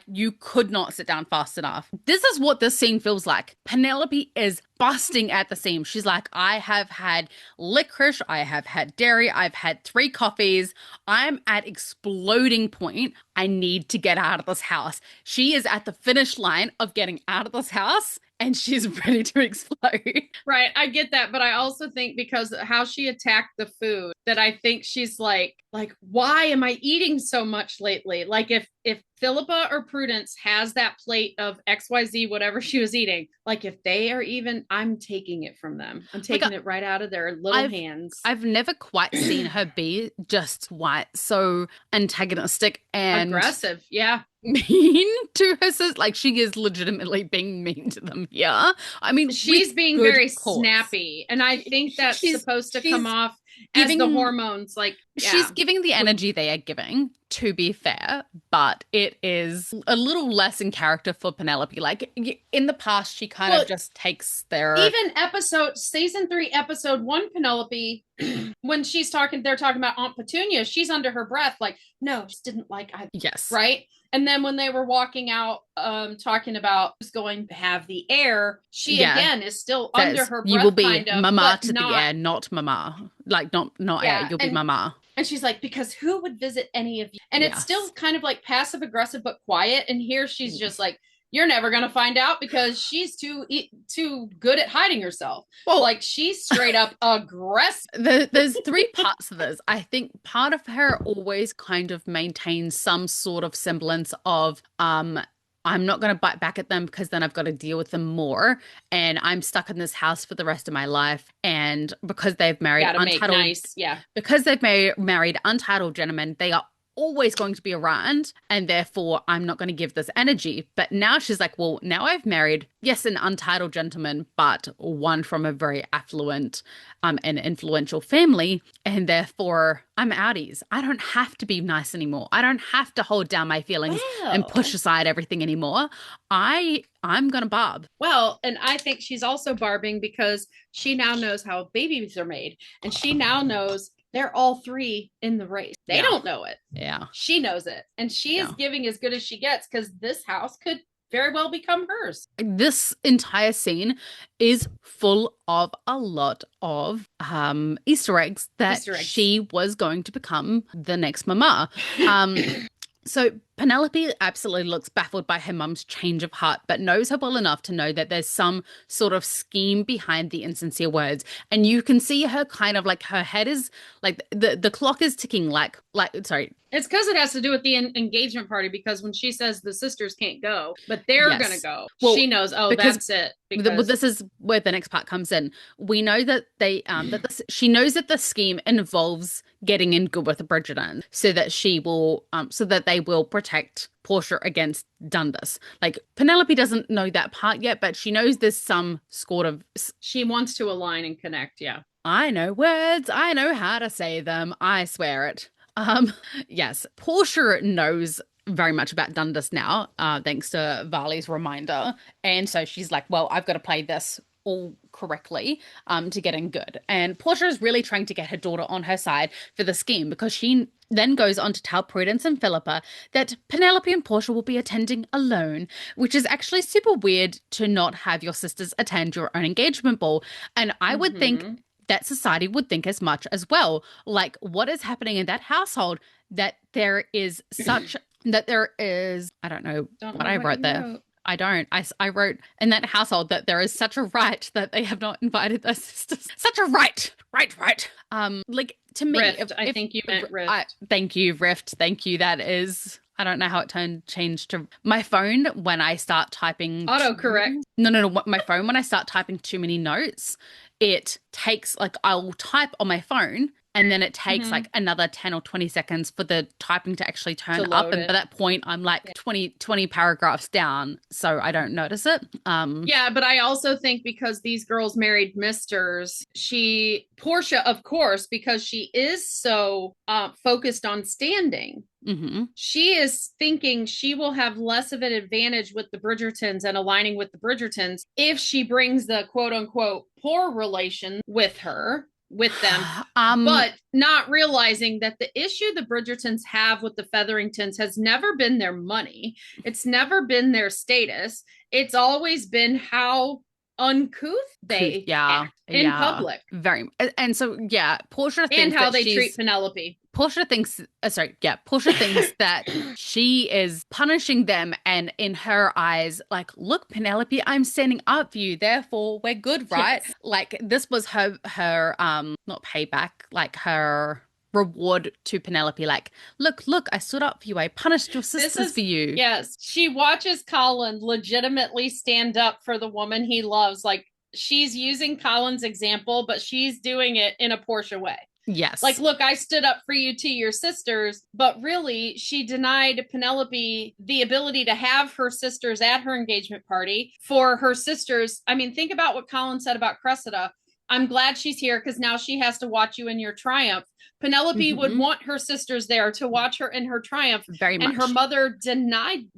A: you could not sit down fast enough. This is what this scene feels like. Penelope is busting at the seams. She's like, I have had licorice, I have had dairy, I've had 3 coffees. I'm at exploding point. I need to get out of this house. She is at the finish line of getting out of this house, and she's ready to explode.
B: Right. I get that. But I also think because how she attacked the food, that I think she's like, why am I eating so much lately? Like if Philippa or Prudence has that plate of XYZ, whatever she was eating, like if they are even, I'm taking it from them. I'm taking it right out of their little hands.
A: I've never quite seen her be just so antagonistic and
B: aggressive. Yeah.
A: Mean to her sister. Like she is legitimately being mean to them. Yeah. I mean,
B: she's being very snappy. And I think that's supposed to come off as the hormones. Like
A: she's giving the energy they are giving, to be fair, but it is a little less in character for Penelope. Like in the past, she kind of just takes their
B: season 3, episode 1, Penelope, when they're talking about Aunt Petunia, she's under her breath, like, no, just didn't like either.
A: Yes.
B: Right. And then when they were walking out, talking about who's going to have the heir, she again is still under her breath.
A: You will be mama to the heir, not mama. Like not heir, you'll be mama.
B: And she's like, because who would visit any of you? And it's still kind of like passive aggressive, but quiet. And here she's just like, you're never going to find out because she's too good at hiding herself. Well, like she's straight up aggressive.
A: There's 3 parts of this. I think part of her always kind of maintains some sort of semblance of, I'm not going to bite back at them because then I've got to deal with them more. And I'm stuck in this house for the rest of my life. And because they've married married untitled gentlemen, they are always going to be around, and therefore I'm not going to give this energy. But now she's like, well, now I've married, yes, an untitled gentleman, but one from a very affluent and influential family, and therefore I'm outies. I don't have to be nice anymore. I don't have to hold down my feelings and push aside everything anymore. I'm gonna barb.
B: Well, and I think she's also barbing because she now knows how babies are made, and she now knows they're all 3 in the race. They don't know it.
A: Yeah.
B: She knows it. And she is giving as good as she gets because this house could very well become hers.
A: This entire scene is full of a lot of Easter eggs that she was going to become the next mama. So Penelope absolutely looks baffled by her mum's change of heart, but knows her well enough to know that there's some sort of scheme behind the insincere words. And you can see her kind of like her head is like the clock is ticking sorry.
B: It's because it has to do with the engagement party, because when she says the sisters can't go, but they're going to go, she knows, that's it.
A: Well, this is where the next part comes in. We know that she knows that the scheme involves getting in good with Bridgerton so that they will pretend protect Portia against Dundas. Like, Penelope doesn't know that part yet, but she knows there's some sort of...
B: She wants to align and connect, yeah.
A: I know words. I know how to say them. I swear it. Yes, Portia knows very much about Dundas now, thanks to Varley's reminder. And so she's like, well, I've got to play this all correctly to get in good. And Portia is really trying to get her daughter on her side for the scheme, because she then goes on to tell Prudence and Philippa that Penelope and Portia will be attending alone, which is actually super weird to not have your sisters attend your own engagement ball. And I would think that society would think as much as well. Like, what is happening in that household that there is such... that there is... I don't know what I wrote there. I don't. I wrote in that household that there is such a right that they have not invited their sisters. Such a right. Right. Like, to me...
B: Rift. I think you meant rift.
A: Thank you, Rift. Thank you. That is... I don't know how it changed to my phone when I start typing...
B: Autocorrect.
A: No. My phone, when I start typing too many notes, it takes, like, I'll type on my phone and then it takes like another 10 or 20 seconds for the typing to actually turn up. And by that point, I'm like 20 paragraphs down, so I don't notice it.
B: Yeah, but I also think because these girls married misters, Portia, of course, because she is so focused on standing, she is thinking she will have less of an advantage with the Bridgertons and aligning with the Bridgertons if she brings the quote unquote poor relation with them, but not realizing that the issue the Bridgertons have with the Featheringtons has never been their money. It's never been their status. It's always been how uncouth they act in public.
A: Very. And so, Portia thinks
B: and how they treat Penelope.
A: Portia thinks that she is punishing them, and in her eyes, like, look, Penelope, I'm standing up for you, therefore we're good, right? Yes. Like, this was her not payback, like her reward to Penelope. Like, look, I stood up for you, I punished your sisters for you.
B: Yes, she watches Colin legitimately stand up for the woman he loves. Like, she's using Colin's example, but she's doing it in a Portia way.
A: Yes.
B: Like, look, I stood up for you to your sisters, but really she denied Penelope the ability to have her sisters at her engagement party for her sisters. I mean, think about what Colin said about Cressida. I'm glad she's here because now she has to watch you in your triumph. Penelope would want her sisters there to watch her in her triumph.
A: Very much.
B: And her mother denied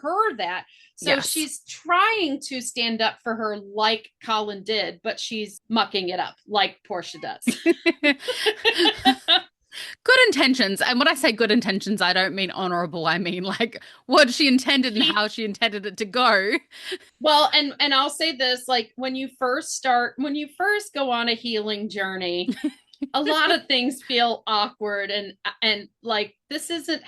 B: her that. So she's trying to stand up for her like Colin did, but she's mucking it up like Portia does.
A: Good intentions. And when I say good intentions, I don't mean honorable. I mean, like, what she intended and how she intended it to go.
B: Well, and I'll say this, like, when you first go on a healing journey, a lot of things feel awkward and like, this isn't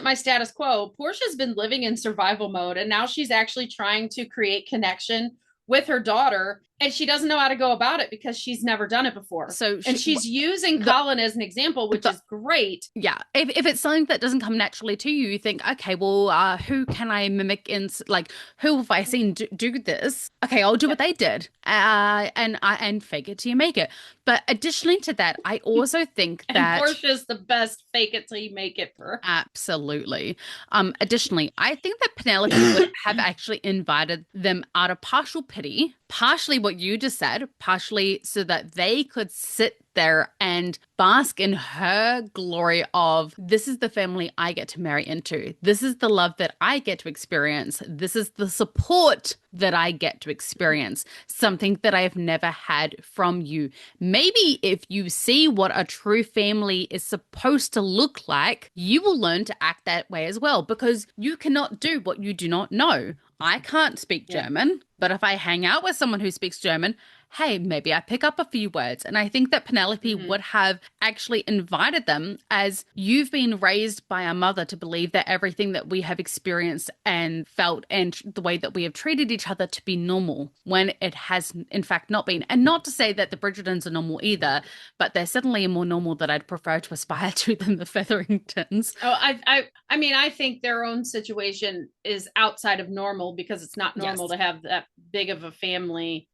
B: my status quo. Portia's been living in survival mode, and now she's actually trying to create connection with her daughter, and she doesn't know how to go about it because she's never done it before. And she's using Colin as an example, which is great.
A: Yeah. If it's something that doesn't come naturally to you, you think, okay, well, who can I mimic like, who have I seen do this? Okay, I'll do what they did. And fake it till you make it. But additionally to that, I also think that
B: Portia's the best fake it till you make it for.
A: Absolutely. Additionally, I think that Penelope would have actually invited them out of partial pity, partially what you just said, partially so that they could sit there and bask in her glory of, this is the family I get to marry into. This is the love that I get to experience. This is the support that I get to experience, something that I have never had from you. Maybe if you see what a true family is supposed to look like, you will learn to act that way as well, because you cannot do what you do not know. I can't speak German, but if I hang out with someone who speaks German, hey, maybe I pick up a few words. And I think that Penelope would have actually invited them, as you've been raised by our mother to believe that everything that we have experienced and felt and the way that we have treated each other to be normal, when it has in fact not been. And not to say that the Bridgertons are normal either, but they're certainly more normal that I'd prefer to aspire to than the Featheringtons.
B: Oh, I mean, I think their own situation is outside of normal because it's not normal to have that big of a family.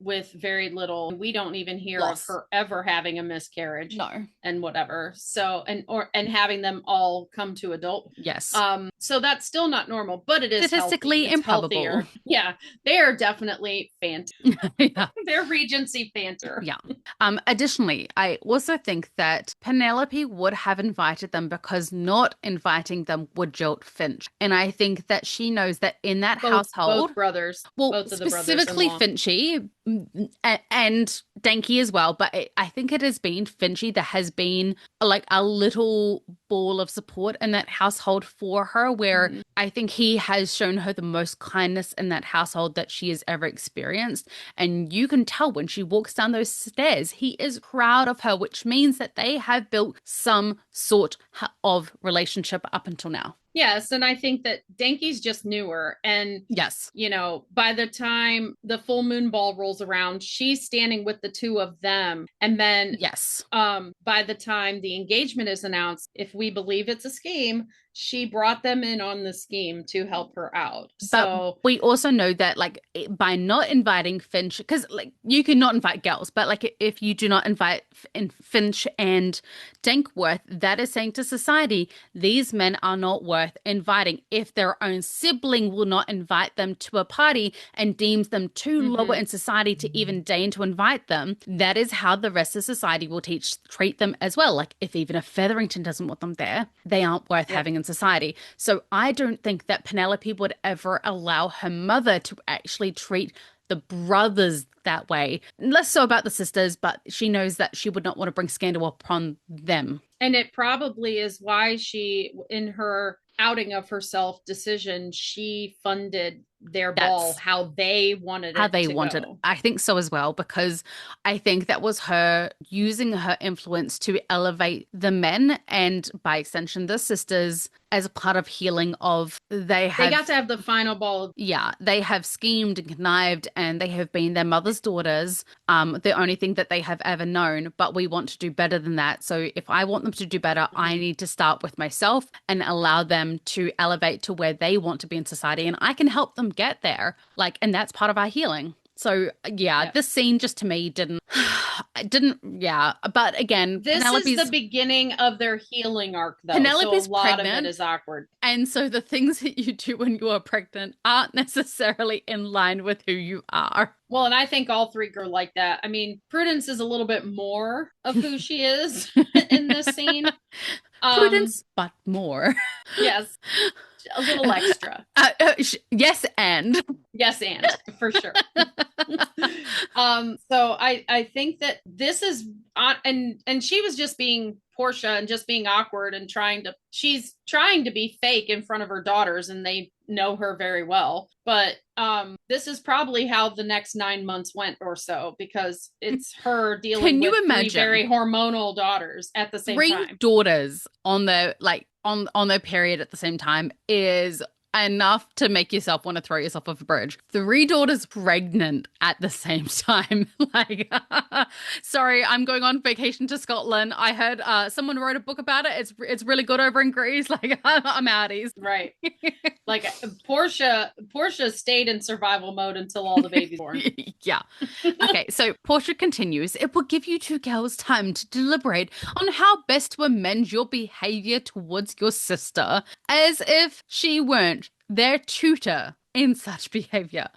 B: with very little. We don't even hear
A: Loss.
B: of her ever having a miscarriage.
A: No.
B: And whatever. So, and having them all come to adult.
A: Yes.
B: So that's still not normal, but it is
A: Statistically
B: healthy. It's
A: improbable.
B: Healthier. Yeah. They are definitely fancy.
A: Yeah.
B: They're Regency fanter.
A: Yeah. Additionally, I also think that Penelope would have invited them because not inviting them would jilt Finch. And I think that she knows that in that household,
B: both brothers,
A: well,
B: both of the
A: specifically Finchy and Danky as well, but I think it has been Finchy that has been like a little ball of support in that household for her, where I think he has shown her the most kindness in that household that she has ever experienced. And you can tell when she walks down those stairs, he is proud of her, which means that they have built some sort of relationship up until now.
B: Yes, and I think that Danky's just newer. And,
A: yes,
B: you know, by the time the full moon ball rolls around, she's standing with the two of them. And then,
A: yes,
B: by the time the engagement is announced, if we believe it's a scheme, she brought them in on the scheme to help her out.
A: But we also know that, like, by not inviting Finch, because, like, you can not invite girls, but, like, if you do not invite Finch and Dankworth, that is saying to society, these men are not worth inviting. If their own sibling will not invite them to a party and deems them too lower in society to even deign to invite them, that is how the rest of society will treat them as well. Like, if even a Featherington doesn't want them there, they aren't worth having in society. So I don't think that Penelope would ever allow her mother to actually treat the brothers that way. Less so about the sisters, but she knows that she would not want to bring scandal upon them.
B: And it probably is why she, in her outing of herself decision, she funded their ball how they wanted it to go.
A: I think so as well, because I think that was her using her influence to elevate the men and by extension the sisters as a part of healing of they
B: got to have the final ball.
A: Yeah, they have schemed and connived and they have been their mother's daughters, the only thing that they have ever known, but we want to do better than that. So if I want them to do better, I need to start with myself and allow them to elevate to where they want to be in society, and I can help them get there. Like, and that's part of our healing. So this scene just to me didn't, but again,
B: this is the beginning of their healing arc though.
A: Penelope's
B: so a lot
A: pregnant,
B: of it is awkward.
A: And so the things that you do when you are pregnant aren't necessarily in line with who you are.
B: Well, and I think all three are like that. I mean, Prudence is a little bit more of who she is in this scene.
A: Prudence, but more.
B: Yes. A little extra.
A: Yes, and
B: for sure. So I think that this is and she was just being Portia and just being awkward and she's trying to be fake in front of her daughters, and they know her very well. But this is probably how the next 9 months went or so, because it's her dealing with three very hormonal daughters at the same time.
A: 3 daughters on their on their period at the same time is enough to make yourself want to throw yourself off a bridge. 3 daughters pregnant at the same time. Like, sorry, I'm going on vacation to Scotland. I heard someone wrote a book about it. It's really good over in Greece. Like, I'm outies.
B: Right. Like Portia stayed in survival mode until all the babies born.
A: Yeah. Okay, so Portia continues. It will give you 2 girls time to deliberate on how best to amend your behavior towards your sister, as if she weren't their tutor in such behavior.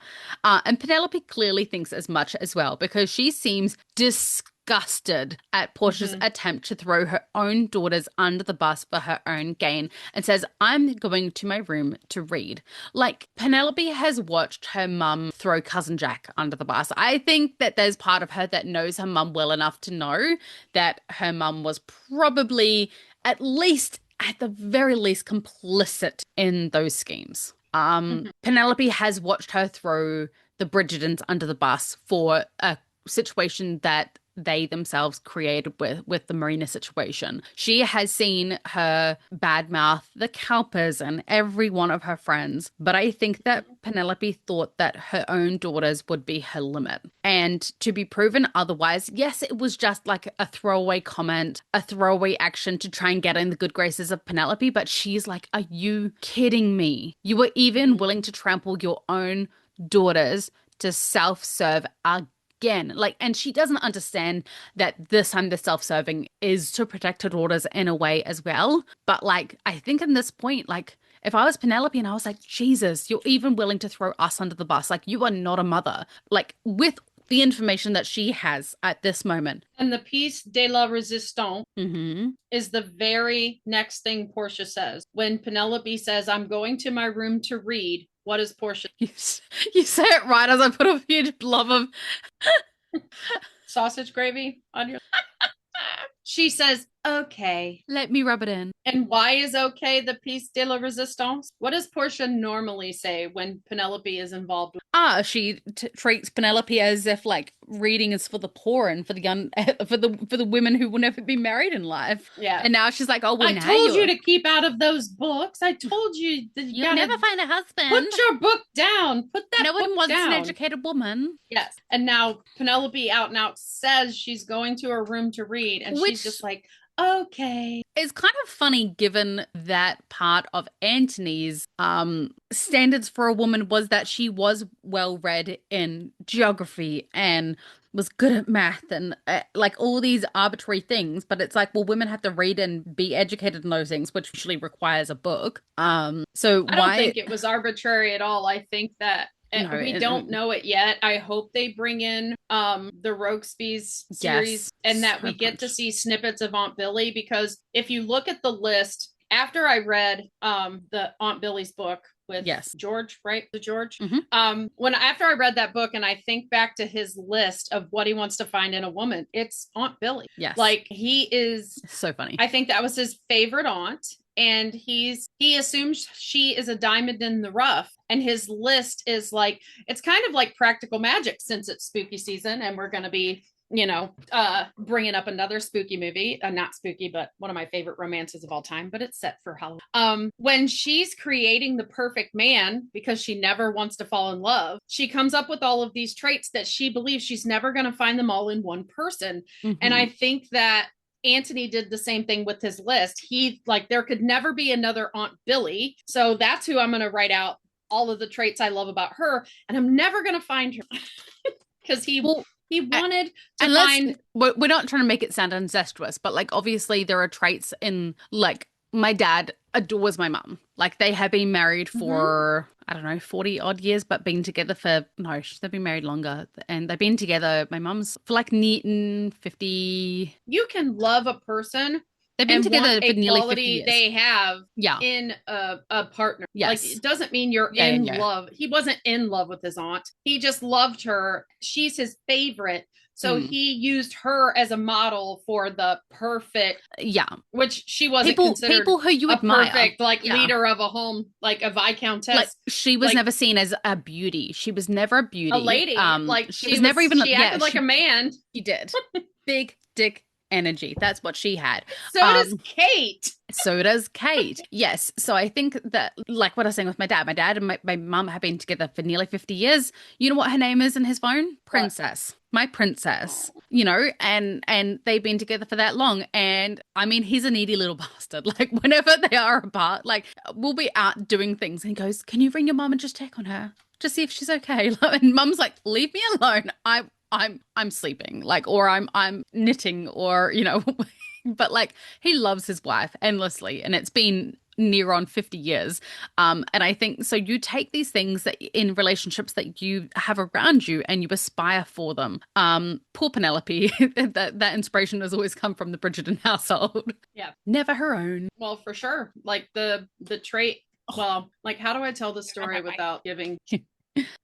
A: And Penelope clearly thinks as much as well, because she seems disgusted at Portia's attempt to throw her own daughters under the bus for her own gain, and says, I'm going to my room to read. Like, Penelope has watched her mum throw cousin Jack under the bus. I think that there's part of her that knows her mum well enough to know that her mum was probably at the very least complicit in those schemes. Penelope has watched her throw the Bridgertons under the bus for a situation that they themselves created with the Marina situation. She has seen her badmouth the Cowpers and every one of her friends, but I think that Penelope thought that her own daughters would be her limit. And to be proven otherwise, yes, it was just like a throwaway comment, a throwaway action to try and get in the good graces of Penelope, but she's like, are you kidding me? You were even willing to trample your own daughters to self-serve again. Like, and she doesn't understand that this time the self-serving is to protect her daughters in a way as well. But like, I think in this point, like, if I was Penelope and I was like, Jesus, you're even willing to throw us under the bus. Like, you are not a mother. Like, with the information that she has at this moment.
B: And the piece de la resistance
A: Mm-hmm.
B: is the very next thing Portia says. When Penelope says, I'm going to my room to read, what is Portia?
A: You say it right as I put a huge blob of
B: sausage gravy on your... She says, okay.
A: Let me rub it in.
B: And why is okay the piece de la resistance? What does Portia normally say when Penelope is involved?
A: She treats Penelope as if like reading is for the poor and for the for the women who will never be married in life.
B: Yeah.
A: And now she's like, oh, well,
B: I told you to keep out of those books. I told you that
A: you'll never find a husband.
B: Put your book down. Put that
A: no
B: book
A: one wants
B: down.
A: an educated woman.
B: Yes. And now Penelope out and out says she's going to her room to read, and she's just like, okay.
A: It's kind of funny given that part of Antony's standards for a woman was that she was well read in geography and was good at math and like all these arbitrary things. But it's like, well, women have to read and be educated in those things, which usually requires a book. So
B: I don't think it was arbitrary at all. I think that we don't know it yet. I hope they bring in the Roguespies series and that we get to see snippets of Aunt Billy, because if you look at the list, after I read the Aunt Billy's book with George, right? The George. Mm-hmm. After I read that book and I think back to his list of what he wants to find in a woman, it's Aunt Billy.
A: Yes.
B: Like, he is
A: so funny.
B: I think that was his favorite aunt. And he assumes she is a diamond in the rough. And his list is like, it's kind of like Practical Magic, since it's spooky season and we're going to be, bringing up another spooky movie. Not spooky, but one of my favorite romances of all time, but it's set for Halloween. When she's creating the perfect man, because she never wants to fall in love, she comes up with all of these traits that she believes she's never going to find them all in one person. Mm-hmm. And I think that Antony did the same thing with his list. He there could never be another Aunt Billy. So that's who I'm going to write out all of the traits I love about her. And I'm never going to find her because he wanted to find.
A: We're not trying to make it sound incestuous, but like, obviously there are traits in, like, my dad adores my mum. Like, they have been married for, I don't know, 40 odd years, but been together they've been married longer. And they've been together, my mum's for like 50.
B: You can love a person.
A: They've been together for nearly 50 years.
B: They have in a partner.
A: Yes.
B: Like, it doesn't mean you're in love. He wasn't in love with his aunt. He just loved her. She's his favorite. So he used her as a model for the perfect, which she wasn't considered
A: people who you admire,
B: perfect leader of a home, like a viscountess.
A: Like, she was never seen as a beauty. She was never a beauty,
B: a lady. She was never even. She acted like a man.
A: She did. Big dick energy. That's what she had.
B: So does Kate.
A: So does Kate. Yes. So I think that, like what I was saying with my dad and my mum have been together for nearly 50 years. You know what her name is in his phone? Princess. What? My princess. And they've been together for that long. And I mean, he's a needy little bastard. Like, whenever they are apart, like, we'll be out doing things and he goes, can you ring your mum and just check on her? Just see if she's okay. And mum's like, leave me alone. I'm sleeping, like, or I'm knitting, or, but like, he loves his wife endlessly, and it's been near on 50 years. And I think, so you take these things that in relationships that you have around you and you aspire for them. Poor Penelope, that inspiration has always come from the Bridgerton household.
B: Yeah.
A: Never her own.
B: Well, for sure. Like the trait, well, like, how do I tell the story without giving...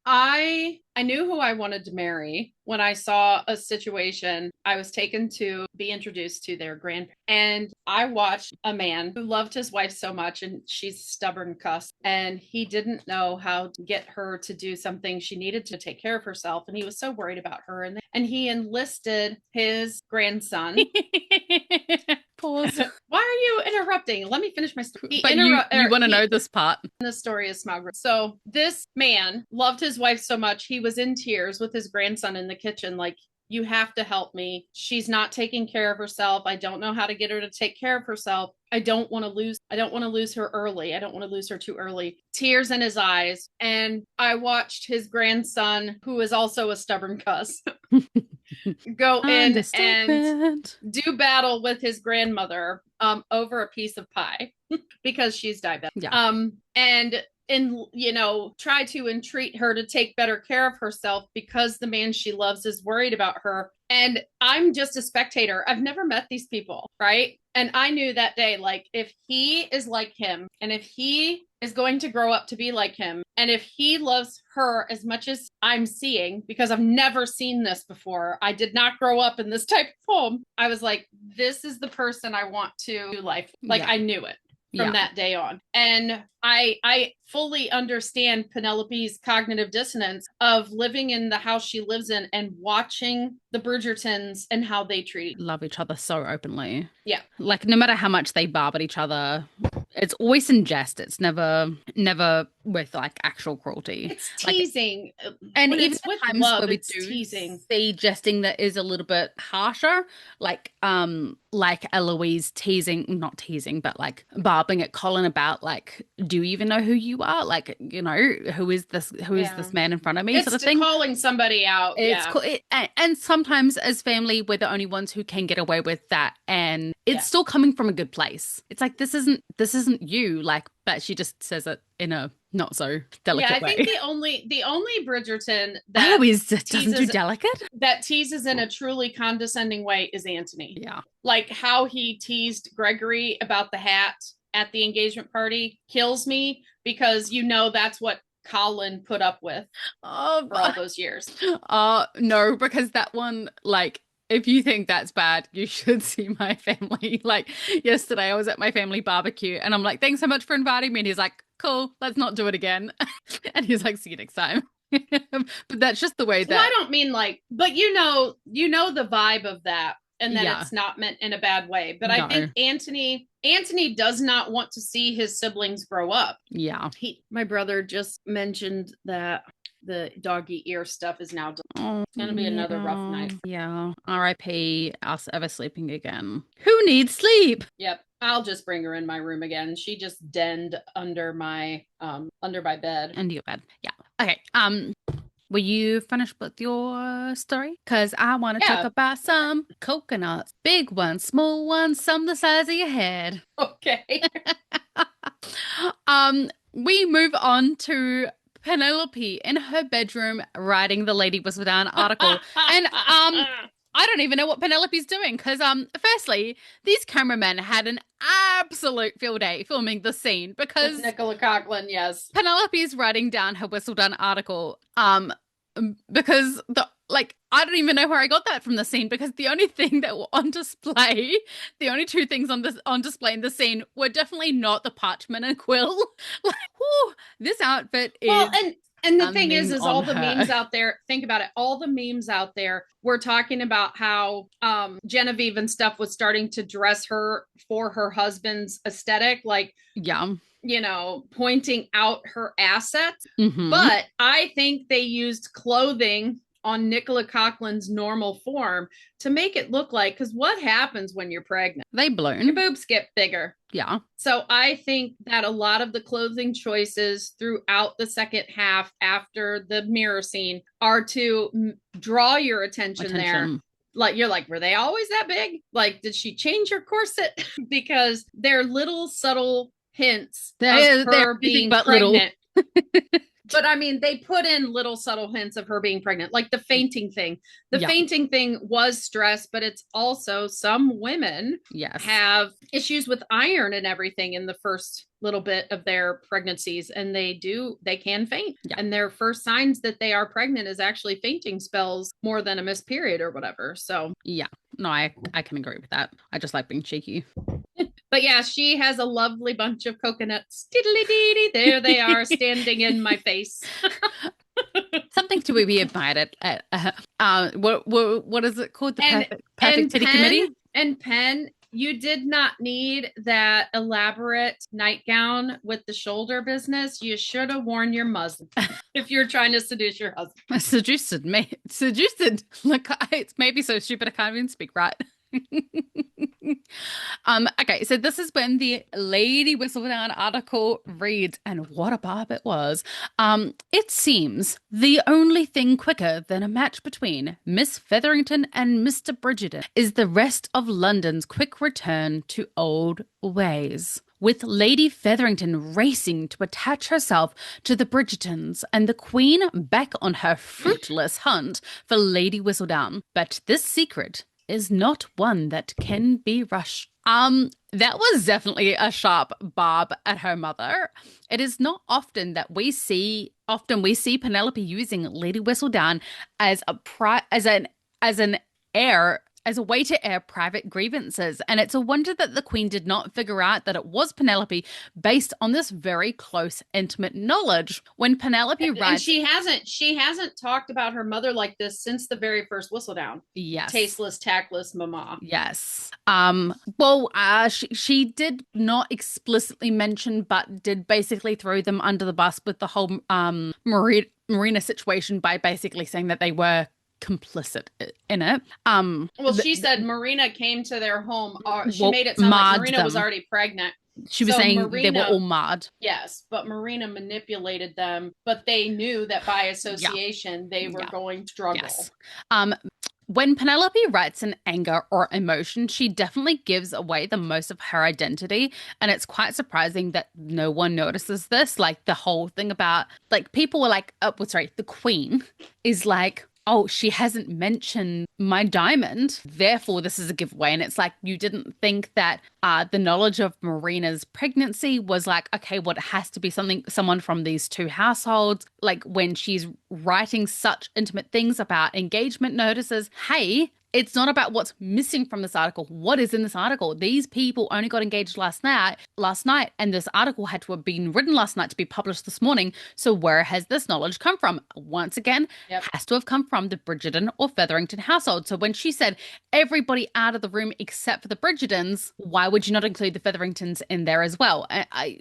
B: I knew who I wanted to marry when I saw a situation. I was taken to be introduced to their grandparents, and I watched a man who loved his wife so much, and she's a stubborn cuss, and he didn't know how to get her to do something she needed to take care of herself, and he was so worried about her, and he enlisted his grandson.
A: Pause.
B: Why are you interrupting? Let me finish my story.
A: But you want to know this part.
B: The story is Smaug. So this man loved his wife so much, he was in tears with his grandson in the kitchen, like, you have to help me. She's not taking care of herself. I don't know how to get her to take care of herself. I don't want to lose her early. I don't want to lose her too early. Tears in his eyes. And I watched his grandson, who is also a stubborn cuss, go in and do battle with his grandmother over a piece of pie because she's diabetic.
A: Yeah.
B: And try to entreat her to take better care of herself because the man she loves is worried about her. And I'm just a spectator. I've never met these people, right? And I knew that day, like, if he is like him, and if he is going to grow up to be like him, and if he loves her as much as I'm seeing, because I've never seen this before, I did not grow up in this type of home, I was like, this is the person I want to do life. Like, I knew it from that day on. And I fully understand Penelope's cognitive dissonance of living in the house she lives in and watching the Bridgertons and how they
A: love each other so openly.
B: Yeah.
A: Like, no matter how much they barb at each other, it's always in jest. It's never with like actual cruelty.
B: It's teasing.
A: And
B: when
A: even
B: with
A: times
B: love,
A: where we
B: it's
A: do
B: teasing.
A: see jesting that is a little bit harsher, like Eloise not teasing, but like barbing at Colin about like, do you even know who you are? Like, who is this man in front of me?
B: It's
A: sort of thing.
B: Calling somebody out.
A: And sometimes as family, we're the only ones who can get away with that. And it's still coming from a good place. It's like, this isn't you, like, but she just says it in a not so delicate way.
B: I think the only Bridgerton that
A: Eloise doesn't do delicate,
B: that teases in a truly condescending way is Anthony.
A: Yeah.
B: Like how he teased Gregory about the hat at the engagement party kills me, because that's what Colin put up with for all those years.
A: No, because that one, like, if you think that's bad, you should see my family. Like, yesterday I was at my family barbecue and I'm like, thanks so much for inviting me. And he's like, cool, let's not do it again. And he's like, see you next time. But that's just the way that.
B: Well, I don't mean like, but you know the vibe of that, and that it's not meant in a bad way. But I think Anthony does not want to see his siblings grow up.
A: Yeah.
B: My brother just mentioned that the doggy ear stuff is now done. It's going to be another rough night.
A: Yeah. R.I.P. us ever sleeping again. Who needs sleep?
B: Yep. I'll just bring her in my room again. She just denned under my bed.
A: Under your bed. Yeah. Okay. Were you finished with your story? Because I want to talk about some coconuts. Big ones, small ones, some the size of your head.
B: Okay.
A: We move on to Penelope in her bedroom writing the Lady Whistledown article. And I don't even know what Penelope's doing because firstly, these cameramen had an absolute field day filming the scene because
B: with Nicola Coughlan, yes.
A: Penelope is writing down her Whistledown article because I don't even know where I got that from the scene, because the only thing that were on display, the only two things on display in the scene were definitely not the parchment and quill. Like, whew, this outfit is. Well,
B: and the thing is all the memes out there, think about it, all the memes out there were talking about how Genevieve and stuff was starting to dress her for her husband's aesthetic, like, pointing out her assets.
A: Mm-hmm.
B: But I think they used clothing on Nicola Coughlan's normal form to make it look like, because what happens when you're pregnant?
A: They balloon.
B: Your boobs get bigger.
A: Yeah.
B: So I think that a lot of the clothing choices throughout the second half after the mirror scene are to draw your attention there. Like, you're like, were they always that big? Like, did she change her corset? Because they're little subtle hints of her being pregnant. But I mean, they put in little subtle hints of her being pregnant, like the fainting thing. The fainting thing was stress, but it's also some women have issues with iron and everything in the first little bit of their pregnancies, and they can faint. Yeah. And their first signs that they are pregnant is actually fainting spells more than a missed period or whatever. So
A: yeah, no, I can agree with that. I just like being cheeky.
B: But yeah, she has a lovely bunch of coconuts. Diddly-dee-dee. There they are, standing in my face.
A: Something to be admired at what is it called? The Perfect Titty Committee?
B: And Pen, you did not need that elaborate nightgown with the shoulder business. You should have worn your muslin if you're trying to seduce your husband.
A: Seduced me. Seduced. Like, it's maybe so stupid I can't even speak right. Okay, so this is when the Lady Whistledown article reads, and what a barb it was. It seems the only thing quicker than a match between Miss Featherington and Mr. Bridgerton is the rest of London's quick return to old ways, with Lady Featherington racing to attach herself to the Bridgertons and the Queen back on her fruitless hunt for Lady Whistledown. But this secret is not one that can be rushed. That was definitely a sharp barb at her mother. It is not often that we see Penelope using Lady Whistledown as a way to air private grievances. And it's a wonder that the Queen did not figure out that it was Penelope based on this very close, intimate knowledge. When Penelope writes...
B: And she hasn't talked about her mother like this since the very first Whistledown.
A: Yes.
B: Tasteless, tactless mama.
A: Yes. She did not explicitly mention, but did basically throw them under the bus with the whole Marina situation by basically saying that they were complicit in it.
B: She said Marina came to their home. She made it sound like Marina was already pregnant.
A: She was saying they were all marred.
B: Yes, but Marina manipulated them, but they knew that by association they were going to struggle.
A: Yes. When Penelope writes in anger or emotion, she definitely gives away the most of her identity. And it's quite surprising that no one notices this. Like, the whole thing about, like, people were like, the Queen is like, oh, she hasn't mentioned my diamond, therefore this is a giveaway. And it's like, you didn't think that the knowledge of Marina's pregnancy was like, okay, well, it has to be someone from these two households. Like, when she's writing such intimate things about engagement notices, hey, it's not about what's missing from this article. What is in this article? These people only got engaged last night, and this article had to have been written last night to be published this morning. So where has this knowledge come from? Once again, has to have come from the Bridgerton or Featherington household. So when she said everybody out of the room except for the Bridgertons, why would you not include the Featheringtons in there as well? I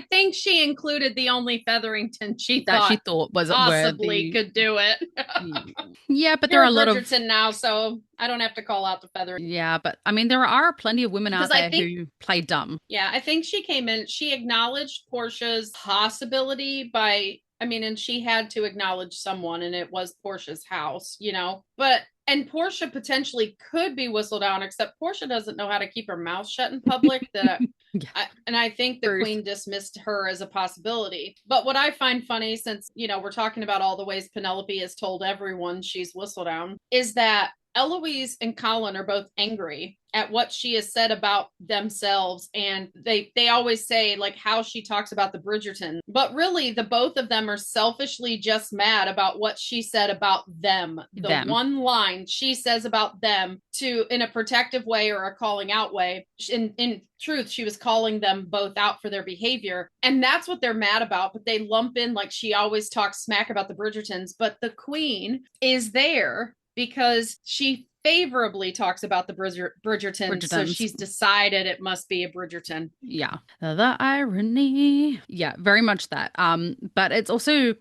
A: think she included the only Featherington she thought was
B: possibly could do it.
A: Yeah, but there are a lot of
B: Bridgerton now, so I don't have to call out the Featherington.
A: Yeah, but I mean, there are plenty of women out there who play dumb.
B: Yeah, I think she came in, she acknowledged Portia's possibility and she had to acknowledge someone, and it was Portia's house, and Portia potentially could be Whistledown, except Portia doesn't know how to keep her mouth shut in public. I think the Queen dismissed her as a possibility. But what I find funny, since, we're talking about all the ways Penelope has told everyone she's Whistledown, is that Eloise and Colin are both angry at what she has said about themselves, and they always say like how she talks about the Bridgerton, but really the both of them are selfishly just mad about what she said about them. One line she says about them in a protective way or a calling out way. In truth, she was calling them both out for their behavior, and that's what they're mad about. But they lump in like she always talks smack about the Bridgertons, but the Queen is there because she favorably talks about the Bridgertons, so she's decided it must be a Bridgerton.
A: Yeah. The irony. Yeah, very much that. But it's also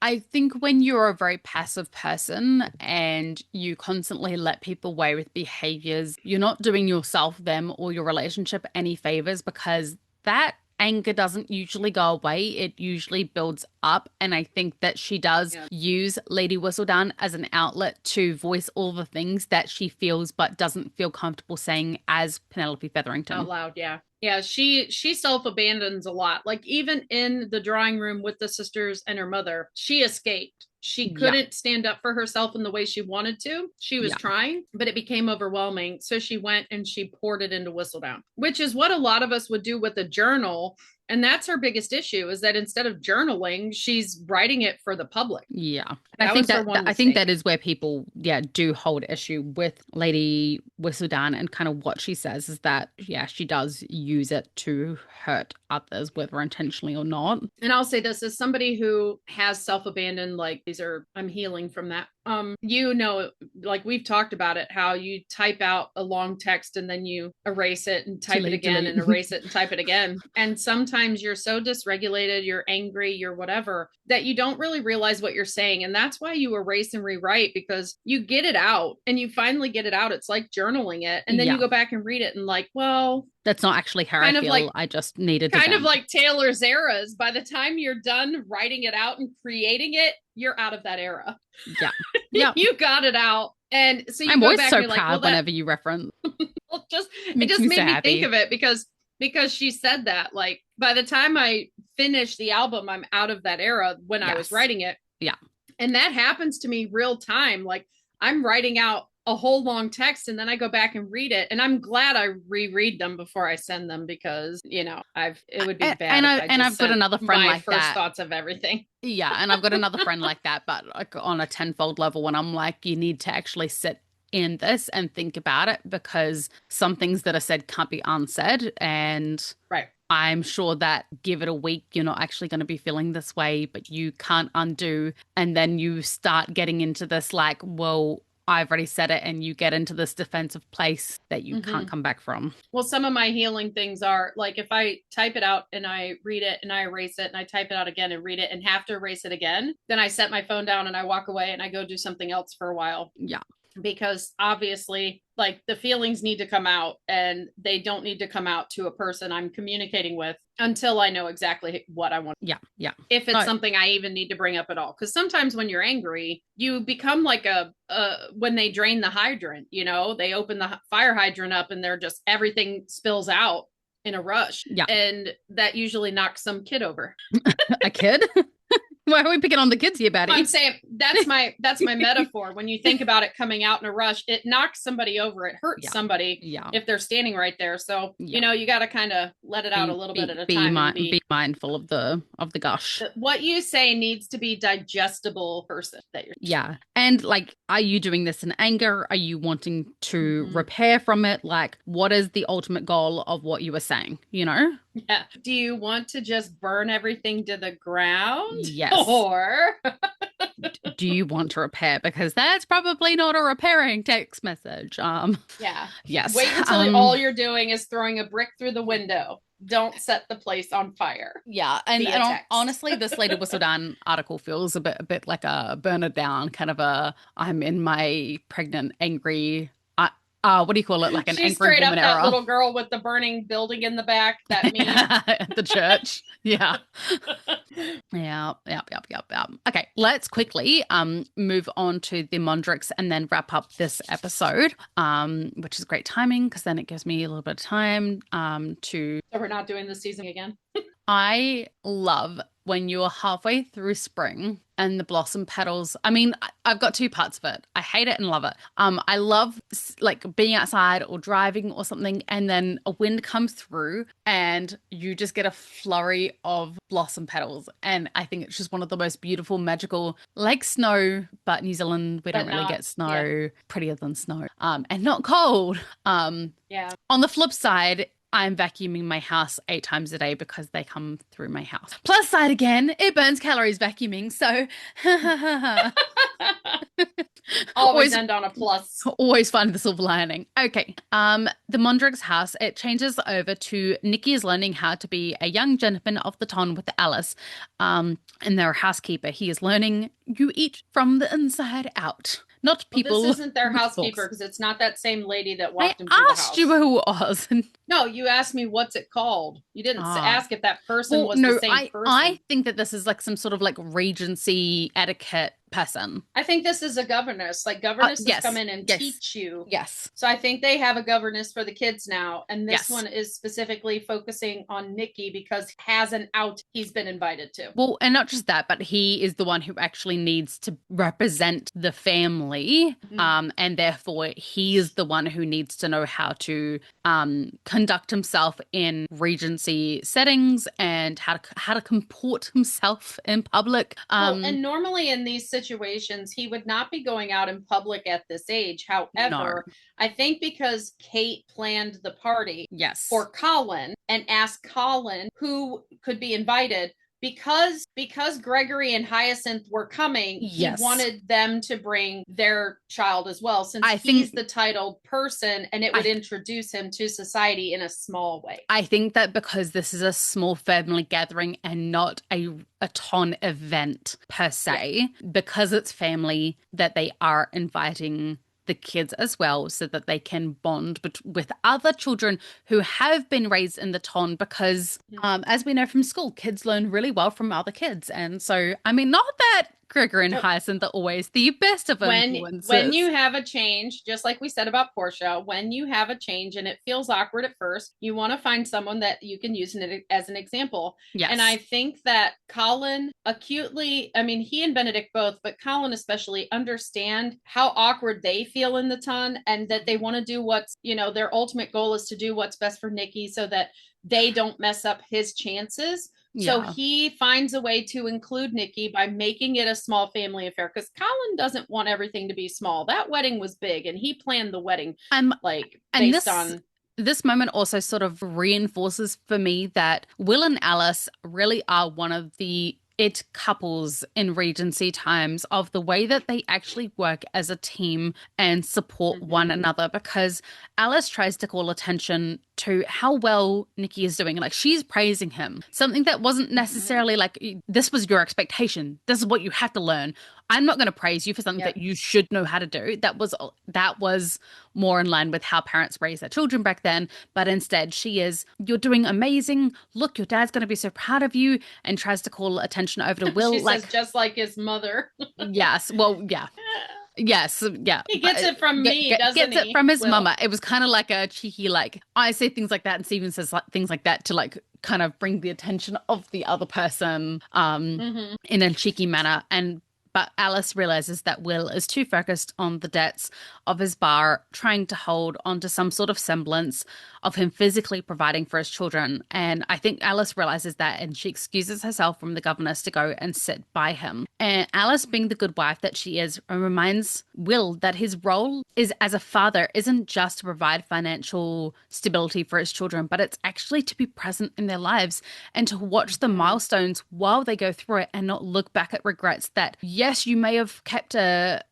A: I think when you're a very passive person and you constantly let people away with behaviors, you're not doing yourself, them, or your relationship any favors, because that anger doesn't usually go away. It usually builds up. And I think that she does use Lady Whistledown as an outlet to voice all the things that she feels but doesn't feel comfortable saying as Penelope Featherington.
B: Out loud, yeah. Yeah, she self-abandons a lot. Like, even in the drawing room with the sisters and her mother, she escaped. She couldn't stand up for herself in the way she wanted to. She was trying, but it became overwhelming. So she went and she poured it into Whistledown, which is what a lot of us would do with a journal. And that's her biggest issue, is that instead of journaling, she's writing it for the public.
A: Yeah. I think that is where people, do hold issue with Lady Whistledown, and kind of what she says is that, she does use it to hurt others, whether intentionally or not.
B: And I'll say this as somebody who has self-abandoned, I'm healing from that. like we've talked about it, how you type out a long text and then you erase it and type it again and erase it and type it again. And sometimes you're so dysregulated, you're angry, you're whatever, that you don't really realize what you're saying. And that's why you erase and rewrite, because you get it out and you finally get it out. It's like journaling it. And then you go back and read it and like, well,
A: that's not actually how I feel. Like, I just needed to
B: kind of like Taylor's eras. By the time you're done writing it out and creating it, you're out of that era.
A: Yeah. Yeah.
B: You got it out. And so you
A: I'm
B: go
A: always
B: back
A: so
B: and
A: proud whenever you reference.
B: Well, it just made me think of it because she said that, like, by the time I finish the album, I'm out of that era when I was writing it.
A: Yeah.
B: And that happens to me real time. Like, I'm writing out a whole long text and then I go back and read it, and I'm glad I reread them before I send them, because it would be bad. And
A: I've got another friend like that.
B: First thoughts of everything.
A: Yeah, and I've got another friend like that, but like on a tenfold level, when I'm like, you need to actually sit in this and think about it, because some things that are said can't be unsaid. And
B: right.
A: I'm sure that give it a week, you're not actually going to be feeling this way, but you can't undo. And then you start getting into this like, well, I've already said it, and you get into this defensive place that you can't come back from.
B: Well, some of my healing things are like, if I type it out and I read it and I erase it and I type it out again and read it and have to erase it again, then I set my phone down and I walk away and I go do something else for a while.
A: Yeah.
B: Because obviously, like, the feelings need to come out, and they don't need to come out to a person I'm communicating with until I know exactly what I want.
A: Yeah. Yeah.
B: If it's something I even need to bring up at all. Because sometimes when you're angry, you become like when they drain the hydrant, they open the fire hydrant up and they're just, everything spills out in a rush.
A: Yeah.
B: And that usually knocks some kid over.
A: A kid? Why are we picking on the kids here, Betty?
B: I'm saying that's my metaphor. When you think about it coming out in a rush, it knocks somebody over. It hurts somebody if they're standing right there. So, you got to kind of let it out a little bit at a time.
A: Be mindful of the gush.
B: What you say needs to be digestible, person that you're.
A: Yeah. And like, are you doing this in anger? Are you wanting to repair from it? Like, what is the ultimate goal of what you were saying, Yeah.
B: Do you want to just burn everything to the ground?
A: Yes.
B: Or
A: do you want to repair? Because that's probably not a repairing text message.
B: Yeah.
A: Yes.
B: Wait until all you're doing is throwing a brick through the window. Don't set the place on fire.
A: Yeah. And honestly, this Lady Whistledown article feels a bit like a burn it down, kind of I'm in my pregnant, angry, what do you call it? Like an
B: She's
A: angry
B: straight up
A: woman
B: that
A: era.
B: Little girl with the burning building in the back. That meme.
A: At the church. Yeah. Yeah. Okay, let's quickly move on to the Mondrichs and then wrap up this episode, which is great timing, because then it gives me a little bit of time to.
B: So we're not doing this season again.
A: I love when you're halfway through spring and the blossom petals. I mean, I've got two parts of it. I hate it and love it. I love like being outside or driving or something, and then a wind comes through and you just get a flurry of blossom petals. And I think it's just one of the most beautiful, magical, like snow, but New Zealand, we don't really get snow, prettier than snow, and not cold.
B: Yeah.
A: On the flip side, I'm vacuuming my house 8 times a day because they come through my house. Plus side again, it burns calories vacuuming. So
B: always end on a plus.
A: Always find the silver lining. Okay. The Mondrich's house, it changes over to Nikki is learning how to be a young gentleman of the ton with Alice. And their housekeeper. He is learning you eat from the inside out. Not people.
B: Well, this isn't their housekeeper, because it's not that same lady that walked him through the house.
A: I asked you who it was.
B: No, you asked me what's it called. You didn't ask if that person was the same person.
A: I think that this is like some sort of like Regency etiquette person.
B: I think this is a governess. Like governesses come in and teach you.
A: Yes.
B: So I think they have a governess for the kids now. And this one is specifically focusing on Nikki because has an out he's been invited to.
A: Well, and not just that, but he is the one who actually needs to represent the family. And therefore he is the one who needs to know how to conduct himself in Regency settings and how to comport himself in public.
B: And normally in these situations, he would not be going out in public at this age. However, I think because Kate planned the party for Colin and asked Colin who could be invited, because Gregory and Hyacinth were coming,
A: Yes.
B: he wanted them to bring their child as well, since
A: I
B: he's
A: think-
B: the titled person, and it would introduce him to society in a small way.
A: I think that because this is a small family gathering and not a ton event per se, because it's family, that they are inviting the kids as well so that they can bond with other children who have been raised in the ton, because as we know from school, kids learn really well from other kids. And so, I mean, not that Gregor and Hyacinth are always the best of influences.
B: When you have a change, just like we said about Portia, when you have a change and it feels awkward at first, you want to find someone that you can use as an example.
A: Yes.
B: And I think that Colin acutely, I mean, he and Benedict both, but Colin especially, understand how awkward they feel in the ton, and that they want to do what's, their ultimate goal is to do what's best for Nikki so that they don't mess up his chances. So he finds a way to include Nikki by making it a small family affair, because Colin doesn't want everything to be small. That wedding was big, and he planned the wedding based on.
A: This moment also sort of reinforces for me that Will and Alice really are one of the couples in Regency times, of the way that they actually work as a team and support one another, because Alice tries to call attention to how well Nikki is doing. Like, she's praising him, something that wasn't necessarily like, this was your expectation, this is what you have to learn. I'm not going to praise you for something that you should know how to do. That was more in line with how parents raised their children back then. But instead, she is, you're doing amazing. Look, your dad's going to be so proud of you, and tries to call attention over to Will.
B: She says, just like his mother.
A: Yes. Well, yeah. Yes, yeah.
B: He gets it from me, doesn't he?
A: Gets it from his mama. It was kind of like a cheeky, like, I say things like that, and Stephen says things like that to, like, kind of bring the attention of the other person in a cheeky manner. But Alice realizes that Will is too focused on the debts of his bar, trying to hold onto some sort of semblance of him physically providing for his children. And I think Alice realizes that, and she excuses herself from the governess to go and sit by him. And Alice, being the good wife that she is, reminds Will that his role is as a father isn't just to provide financial stability for his children, but it's actually to be present in their lives and to watch the milestones while they go through it, and not look back at regrets that, yes, you may have kept a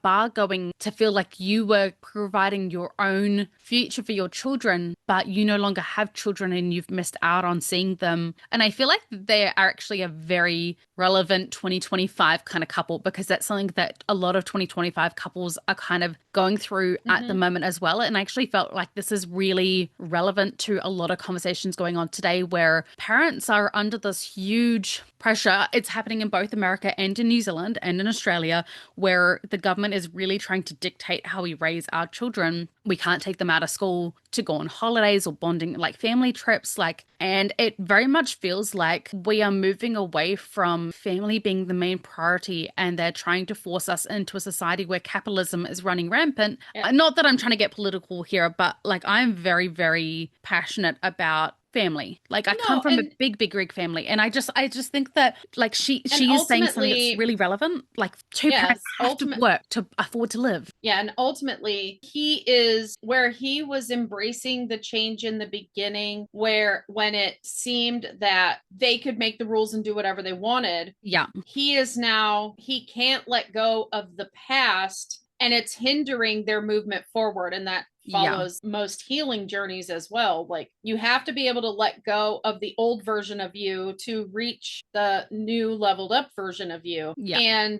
A: bar going to feel like you were providing your own future for your children, but you no longer have children and you've missed out on seeing them. And I feel like they are actually a very relevant 2025 kind of couple, because that's something that a lot of 2025 couples are kind of going through at the moment as well. And I actually felt like this is really relevant to a lot of conversations going on today, where parents are under this huge pressure. It's happening in both America and in New Zealand and in Australia, where the government is really trying to dictate how we raise our children. We can't take them out of school to go on holidays or bonding, like family trips, and it very much feels like we are moving away from family being the main priority, and they're trying to force us into a society where capitalism is running rampant. Not that I'm trying to get political here, but like, I'm very, very passionate about family. Like, I come from a big Greek family, and I just think that, like, she is saying something that's really relevant. Like, two parents have to work to afford to live.
B: Yeah, and ultimately he is where he was embracing the change in the beginning, where when it seemed that they could make the rules and do whatever they wanted.
A: Yeah.
B: He is now, he can't let go of the past, and it's hindering their movement forward, and that follows most healing journeys as well. Like, you have to be able to let go of the old version of you to reach the new leveled up version of you. And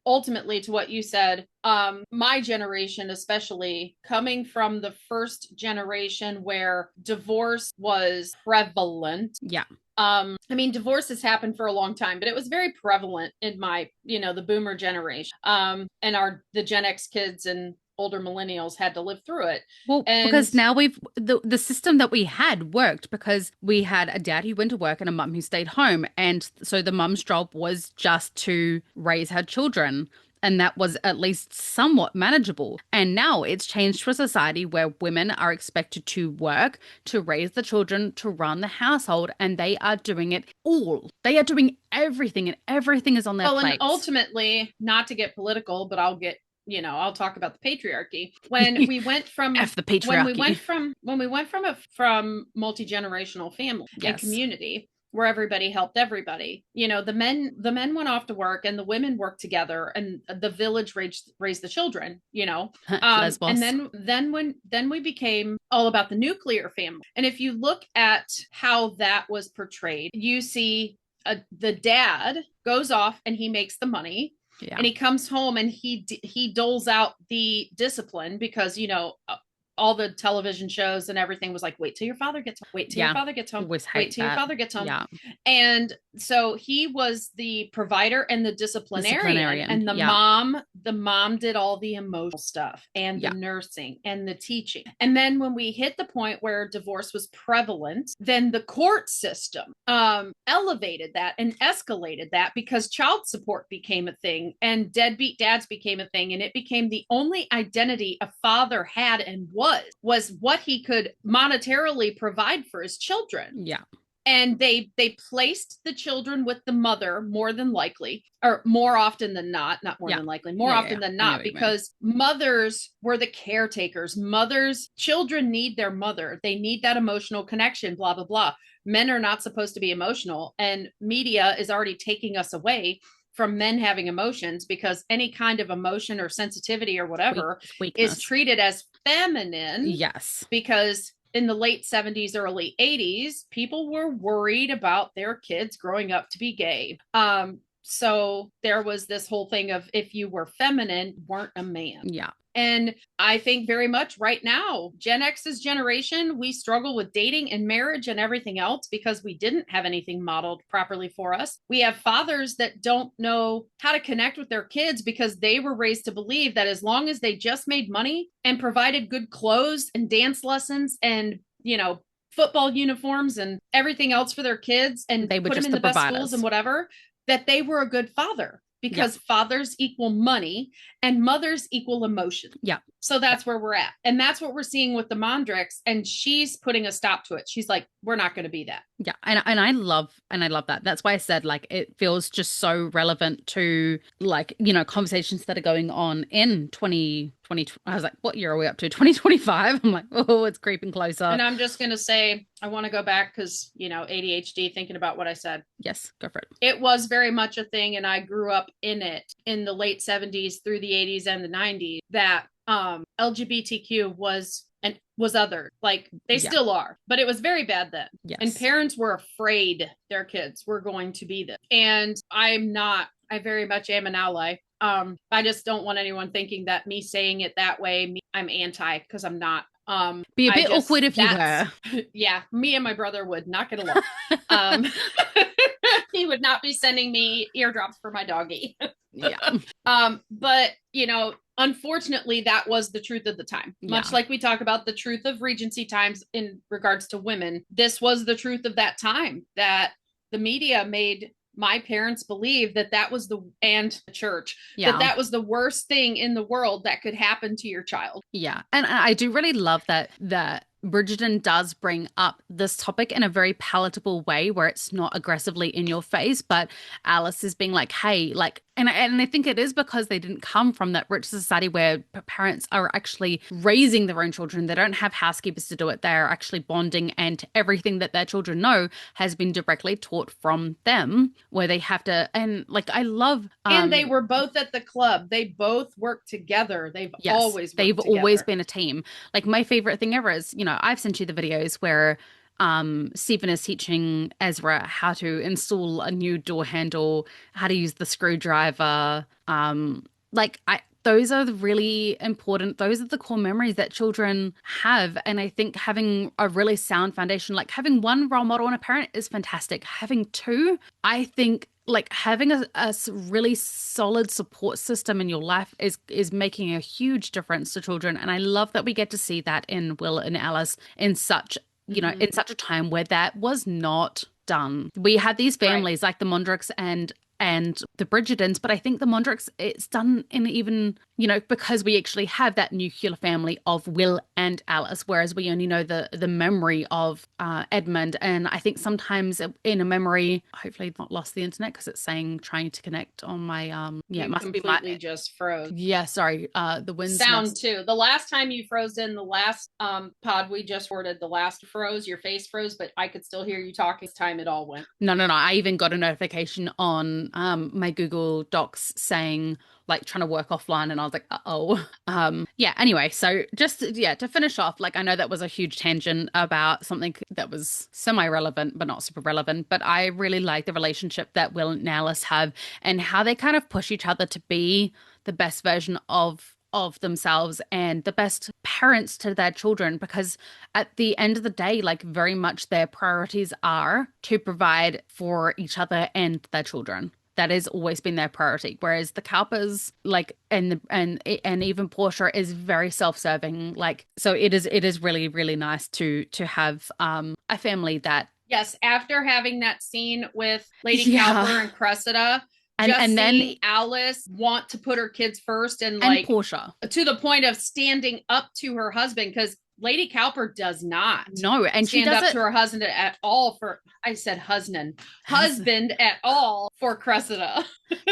B: ultimately, to what you said, my generation, especially coming from the first generation where divorce was prevalent. I mean, divorce has happened for a long time, but it was very prevalent in my, the boomer generation. And the Gen X kids and older millennials had to live through it.
A: Well, because now the system that we had worked, because we had a dad who went to work and a mum who stayed home. And so the mum's job was just to raise her children. And that was at least somewhat manageable. And now it's changed to a society where women are expected to work, to raise the children, to run the household, and they are doing it all. They are doing everything, and everything is on their plate.
B: And ultimately, not to get political, but I'll talk about the patriarchy. When we went from
A: the patriarchy.
B: when we went from multi-generational family and community, where everybody helped everybody. The men went off to work and the women worked together, and the village raised the children, and then we became all about the nuclear family. And if you look at how that was portrayed, you see the dad goes off and he makes the money. Yeah. And he comes home and he doles out the discipline because, all the television shows and everything was like, wait till your father gets home. Wait till your father gets home. Wait till your father gets home. Yeah. And so he was the provider and the disciplinarian. And the mom did all the emotional stuff and the nursing and the teaching. And then when we hit the point where divorce was prevalent, then the court system elevated that and escalated that because child support became a thing and deadbeat dads became a thing. And it became the only identity a father had and was what he could monetarily provide for his children. Yeah. And they placed the children with the mother more than likely, or more often than not more than likely, more often than not, because mothers were the caretakers. Children need their mother. They need that emotional connection, blah, blah, blah. Men are not supposed to be emotional, and media is already taking us away from men having emotions, because any kind of emotion or sensitivity or whatever is treated as feminine. Yes. Because in the late 70s, early 80s, people were worried about their kids growing up to be gay. So there was this whole thing of if you were feminine, weren't a man. Yeah. And I think very much right now, Gen X's generation, we struggle with dating and marriage and everything else because we didn't have anything modeled properly for us. We have fathers that don't know how to connect with their kids because they were raised to believe that as long as they just made money and provided good clothes and dance lessons and, football uniforms and everything else for their kids, and they would put them in the best schools and whatever, that they were a good father. Because fathers equal money and mothers equal emotion. Yeah. So that's where we're at. And that's what we're seeing with the Mondrichs. And she's putting a stop to it. She's like, we're not going to be that.
A: Yeah. And I love that. That's why I said, like, it feels just so relevant to, like, conversations that are going on in 2020. I was like, what year are we up to? 2025. I'm like, oh, it's creeping closer.
B: And I'm just going to say, I want to go back because, ADHD, thinking about what I said.
A: Yes, go for it.
B: It was very much a thing. And I grew up in it in the late 70s through the 80s and the 90s, that LGBTQ was other. Like, they still are, but it was very bad then. Yes. And parents were afraid their kids were going to be this. And I very much am an ally. I just don't want anyone thinking that me saying it that way, I'm anti, because I'm not.
A: Be a bit awkward if you were.
B: Yeah, me and my brother would not get along. He would not be sending me eardrops for my doggy. Yeah. But unfortunately, that was the truth of the time. Much like we talk about the truth of Regency times in regards to women, this was the truth of that time, that the media made my parents believe that was and the church, that was the worst thing in the world that could happen to your child.
A: Yeah. And I do really love that Bridgerton does bring up this topic in a very palatable way where it's not aggressively in your face, but Alice is being like, hey, like, and I think it is because they didn't come from that rich society where parents are actually raising their own children. They don't have housekeepers to do it. They're actually bonding, and everything that their children know has been directly taught from them, where they have to, and like, I love.
B: And they were both at the club. They both worked together. They've always
A: been a team. Like, my favorite thing ever is, I've sent you the videos where Stephen is teaching Ezra how to install a new door handle, how to use the screwdriver. Those are the really important, those are the core memories that children have. And I think having a really sound foundation, like having one role model and a parent is fantastic. Having two, I think, like having a really solid support system in your life is making a huge difference to children. And I love that we get to see that in Will and Alice in such, in such a time where that was not done. We had these families like the Mondrichs and and the Bridgertons, but I think the Mondrichs, it's done in even, because we actually have that nuclear family of Will and Alice, whereas we only know the memory of Edmund. And I think sometimes in a memory, hopefully not lost the internet because it's saying trying to connect on my it must be my
B: just froze.
A: Yeah, sorry. The wind
B: sound too. The last time you froze in the last pod we just recorded, the last froze, your face froze, but I could still hear you talking. This time it all went.
A: No. I even got a notification on my Google Docs saying like trying to work offline, and I was like, yeah. Anyway, so just to finish off, like I know that was a huge tangent about something that was semi-relevant but not super relevant, but I really like the relationship that Will and Alice have and how they kind of push each other to be the best version of themselves and the best parents to their children, because at the end of the day, like very much their priorities are to provide for each other and their children. That has always been their priority. Whereas the Cowpers, like, and even Portia is very self-serving. Like, so it is really, really nice to have a family that.
B: Yes, after having that scene with Lady Cowper and Cressida, and then Alice want to put her kids first and
A: Portia
B: to the point of standing up to her husband, because Lady Cowper does not.
A: No, and
B: stand
A: she does
B: up to her husband at all for. I said husband at all for Cressida.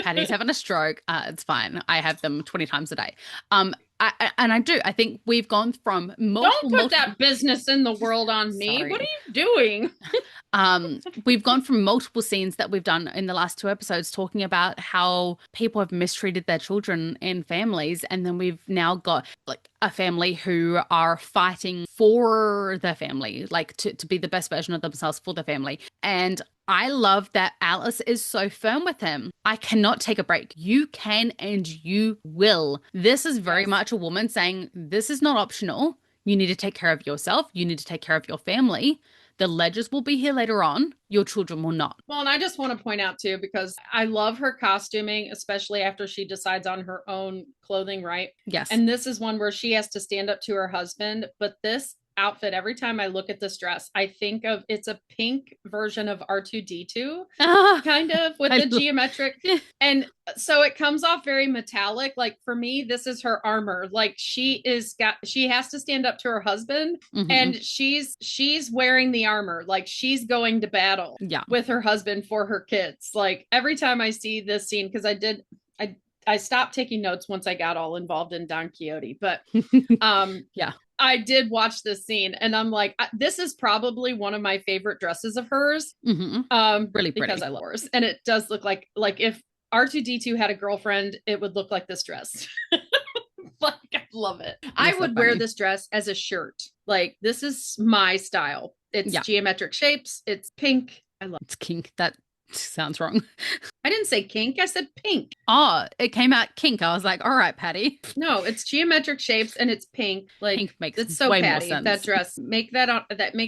A: Patty's having a stroke. It's fine. I have them 20 times a day. I think we've gone from
B: multiple. Don't put that business in the world on me. Sorry. What are you doing?
A: We've gone from multiple scenes that we've done in the last 2 episodes talking about how people have mistreated their children and families, and then we've now got like a family who are fighting for their family, like to be the best version of themselves for their family. And I love that Alice is so firm with him. I cannot take a break. You can and you will. This is very much a woman saying, this is not optional. You need to take care of yourself. You need to take care of your family. The Ledgers will be here later on. Your children will not.
B: Well, and I just want to point out too, because I love her costuming, especially after she decides on her own clothing, right?
A: Yes.
B: And this is one where she has to stand up to her husband. But this outfit, every time I look at this dress, I think of it's a pink version of R2-D2 kind of with the geometric. And so it comes off very metallic. Like for me, this is her armor. Like she has to stand up to her husband, and she's wearing the armor. Like she's going to battle with her husband for her kids. Like every time I see this scene, because I stopped taking notes once I got all involved in Don Quixote, but I did watch this scene and I'm like, this is probably one of my favorite dresses of hers.
A: Really pretty.
B: Because I love hers. And it does look like if R2-D2 had a girlfriend, it would look like this dress. Like, I love it. I would wear this dress as a shirt. Like, this is my style. It's geometric shapes. It's pink. I love it.
A: It's kink. That sounds wrong.
B: I didn't say kink. I said pink.
A: Oh, it came out kink. I was like, all right, Patty.
B: No, it's geometric shapes and it's pink. Like
A: pink makes
B: it's so
A: way
B: Patty,
A: more sense.
B: That dress. Make that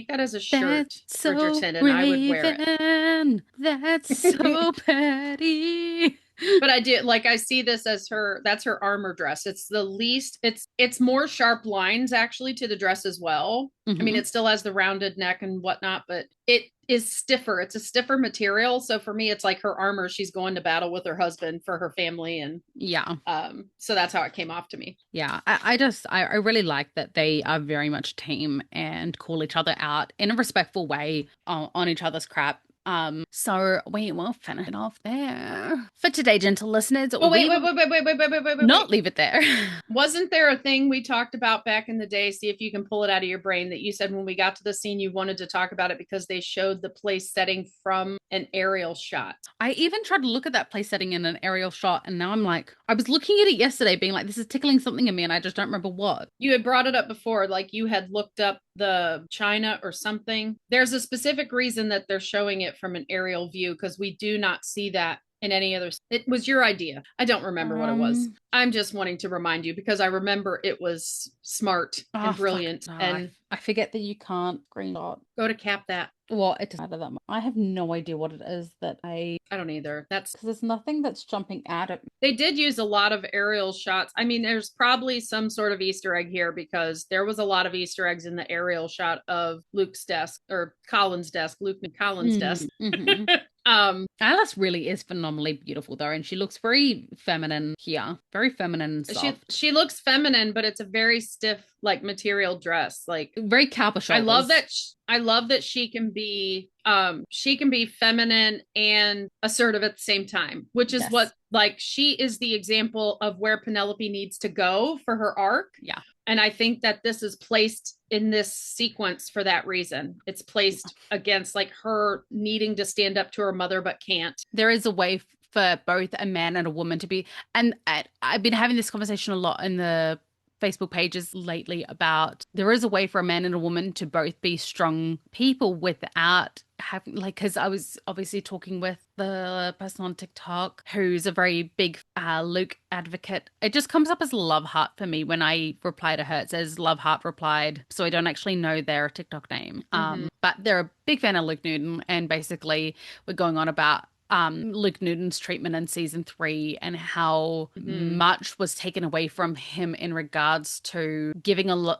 B: as a shirt.
A: That's so
B: Bridgerton, and I would wear it.
A: That's so Patty.
B: But I did I see this as that's her armor dress. It's the least, it's more sharp lines actually to the dress as well. I mean, it still has the rounded neck and whatnot, but it is stiffer. It's a stiffer material. So for me, it's like her armor. She's going to battle with her husband for her family. And so that's how it came off to me.
A: Yeah. I really like that they are very much a team and call each other out in a respectful way on each other's crap. So we will finish it off there for today, gentle listeners.
B: Oh, wait.
A: Not leave it there.
B: Wasn't there a thing we talked about back in the day? See if you can pull it out of your brain, that you said when we got to the scene, you wanted to talk about it because they showed the place setting from an aerial shot.
A: I even tried to look at that place setting in an aerial shot, and now I'm like, I was looking at it yesterday being like, this is tickling something in me, and I just don't remember what.
B: You had brought it up before, like you had looked up the China or something. There's a specific reason that they're showing it from an aerial view, because we do not see that in any other. It was your idea. I don't remember what it was. I'm just wanting to remind you because I remember it was smart and brilliant. And
A: I forget that you can't screenshot.
B: Go to cap that.
A: Well, it doesn't matter that much. I have no idea what it is that I
B: don't either. That's
A: because there's nothing that's jumping out at me.
B: They did use a lot of aerial shots. I mean, there's probably some sort of Easter egg here, because there was a lot of Easter eggs in the aerial shot of Luke's desk, or Colin's desk, Luke and Colin's desk.
A: Alice really is phenomenally beautiful though, and she looks very feminine here. Very feminine and soft.
B: She looks feminine, but it's a very stiff like material dress. Like
A: very cow shoulders.
B: I love that she can be feminine and assertive at the same time, which is what, like, she is the example of where Penelope needs to go for her arc.
A: Yeah.
B: And I think that this is placed in this sequence for that reason. It's placed against like her needing to stand up to her mother, but can't.
A: There is a way for both a man and a woman to be, and I've been having this conversation a lot in the Facebook pages lately about there is a way for a man and a woman to both be strong people without having, like, because I was obviously talking with the person on TikTok who's a very big Luke advocate. It just comes up as love heart for me when I reply to her. It says love heart replied, so I don't actually know their TikTok name. But they're a big fan of Luke Newton, and basically we're going on about Luke Newton's treatment in season 3 and how much was taken away from him in regards to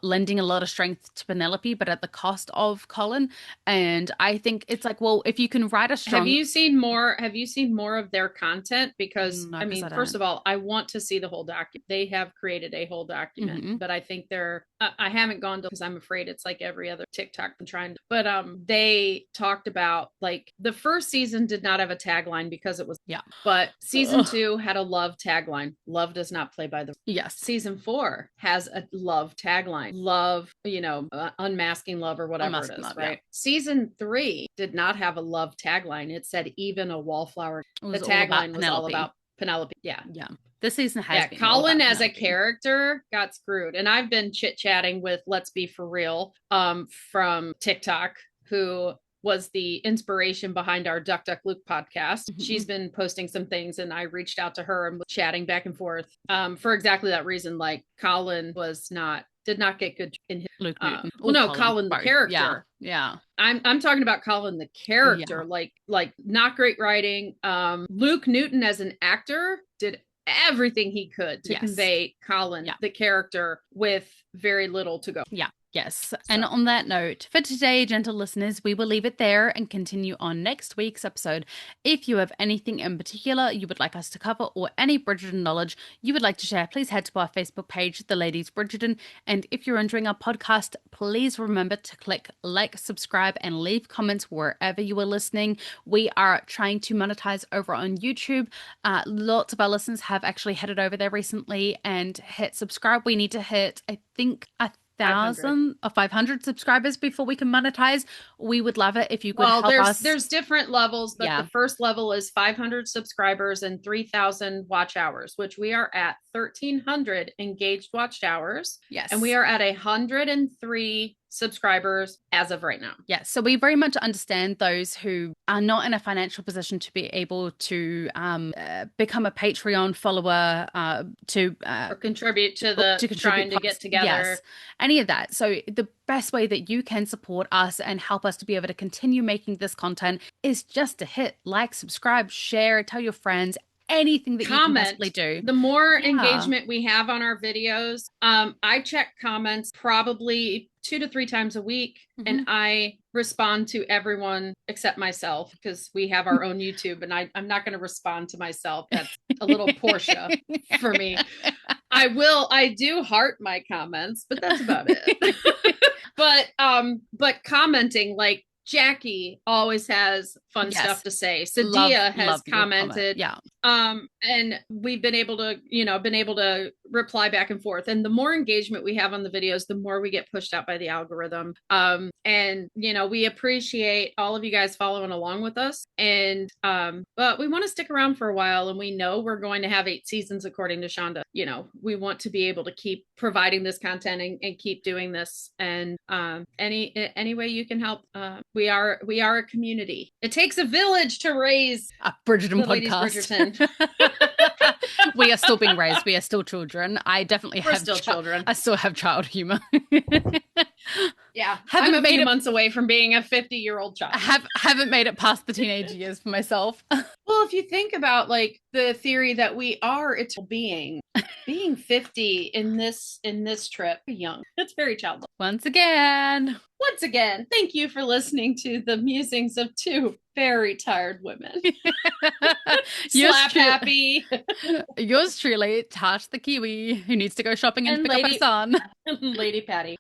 A: lending a lot of strength to Penelope, but at the cost of Colin. And I think it's like, well, if you can write a strong...
B: Have you seen more of their content? Because
A: No,
B: I mean, first of all, I want to see the whole document. They have created a whole document, but I think I haven't gone to, because I'm afraid it's like every other TikTok I'm trying to, but they talked about like the first season did not have a tagline because it was, but season 2 had a love tagline. Love does not play by the...
A: Yes.
B: Season 4 has a love tagline. Love, unmasking love or whatever it is, right? Yeah. Season 3 did not have a love tagline. It said even a wallflower. The tagline was all about Penelope. Yeah.
A: Yeah. This season has been
B: Colin as a character got screwed. And I've been chit-chatting with Let's Be For Real from TikTok, who was the inspiration behind our Duck Duck Luke podcast. She's been posting some things, and I reached out to her and was chatting back and forth for exactly that reason. Like Colin did not get good in his
A: Luke Newton.
B: Colin the character.
A: Yeah.
B: I'm talking about Colin the character, like not great writing. Luke Newton as an actor did everything he could to convey Colin the character with very little to go.
A: Yeah. Yes. And on that note, for today, gentle listeners, we will leave it there and continue on next week's episode. If you have anything in particular you would like us to cover or any Bridgerton knowledge you would like to share, please head to our Facebook page, The Ladies Bridgerton. And if you're enjoying our podcast, please remember to click like, subscribe, and leave comments wherever you are listening. We are trying to monetize over on YouTube. Lots of our listeners have actually headed over there recently and hit subscribe. We need to hit, I think, 1,000 or 500 subscribers before we can monetize. We would love it if you could help us.
B: There's different levels, but the first level is 500 subscribers and 3,000 watch hours, which we are at 1,300 engaged watch hours.
A: Yes.
B: And we are at 103 subscribers as of right now.
A: Yes. So we very much understand those who are not in a financial position to be able to become a Patreon follower or
B: contribute to trying to get together.
A: Yes. Any of that. So the best way that you can support us and help us to be able to continue making this content is just to hit like, subscribe, share, tell your friends, anything that you can possibly do.
B: The more engagement we have on our videos, I check comments probably 2 to 3 times a week, and I respond to everyone except myself because we have our own YouTube, and I'm not going to respond to myself. That's a little Portia for me. I do heart my comments, but that's about it. But commenting, like Jackie always has fun stuff to say. Sadia has commented. And we've been able to reply back and forth. And the more engagement we have on the videos, the more we get pushed out by the algorithm. And we appreciate all of you guys following along with us. And but we want to stick around for a while, and we know we're going to have 8 seasons according to Shonda. We want to be able to keep providing this content and keep doing this. And any way you can help, we are a community. It takes a village to raise
A: a Bridgerton podcast.
B: Ladies Bridgerton.
A: We are still being raised. We are still children. I definitely
B: We're still children.
A: I still have child humor.
B: Yeah,
A: Haven't
B: I'm a
A: made
B: few
A: it-
B: months away from being a 50-year-old child.
A: Haven't made it past the teenage years for myself.
B: Well, if you think about like the theory that we are eternal being 50 in this trip, young. It's very childlike.
A: Once again,
B: Thank you for listening to the musings of two very tired women. Slap happy.
A: Yours truly, Tash the Kiwi, who needs to go shopping in
B: And
A: to pick up her son.
B: Lady Patty.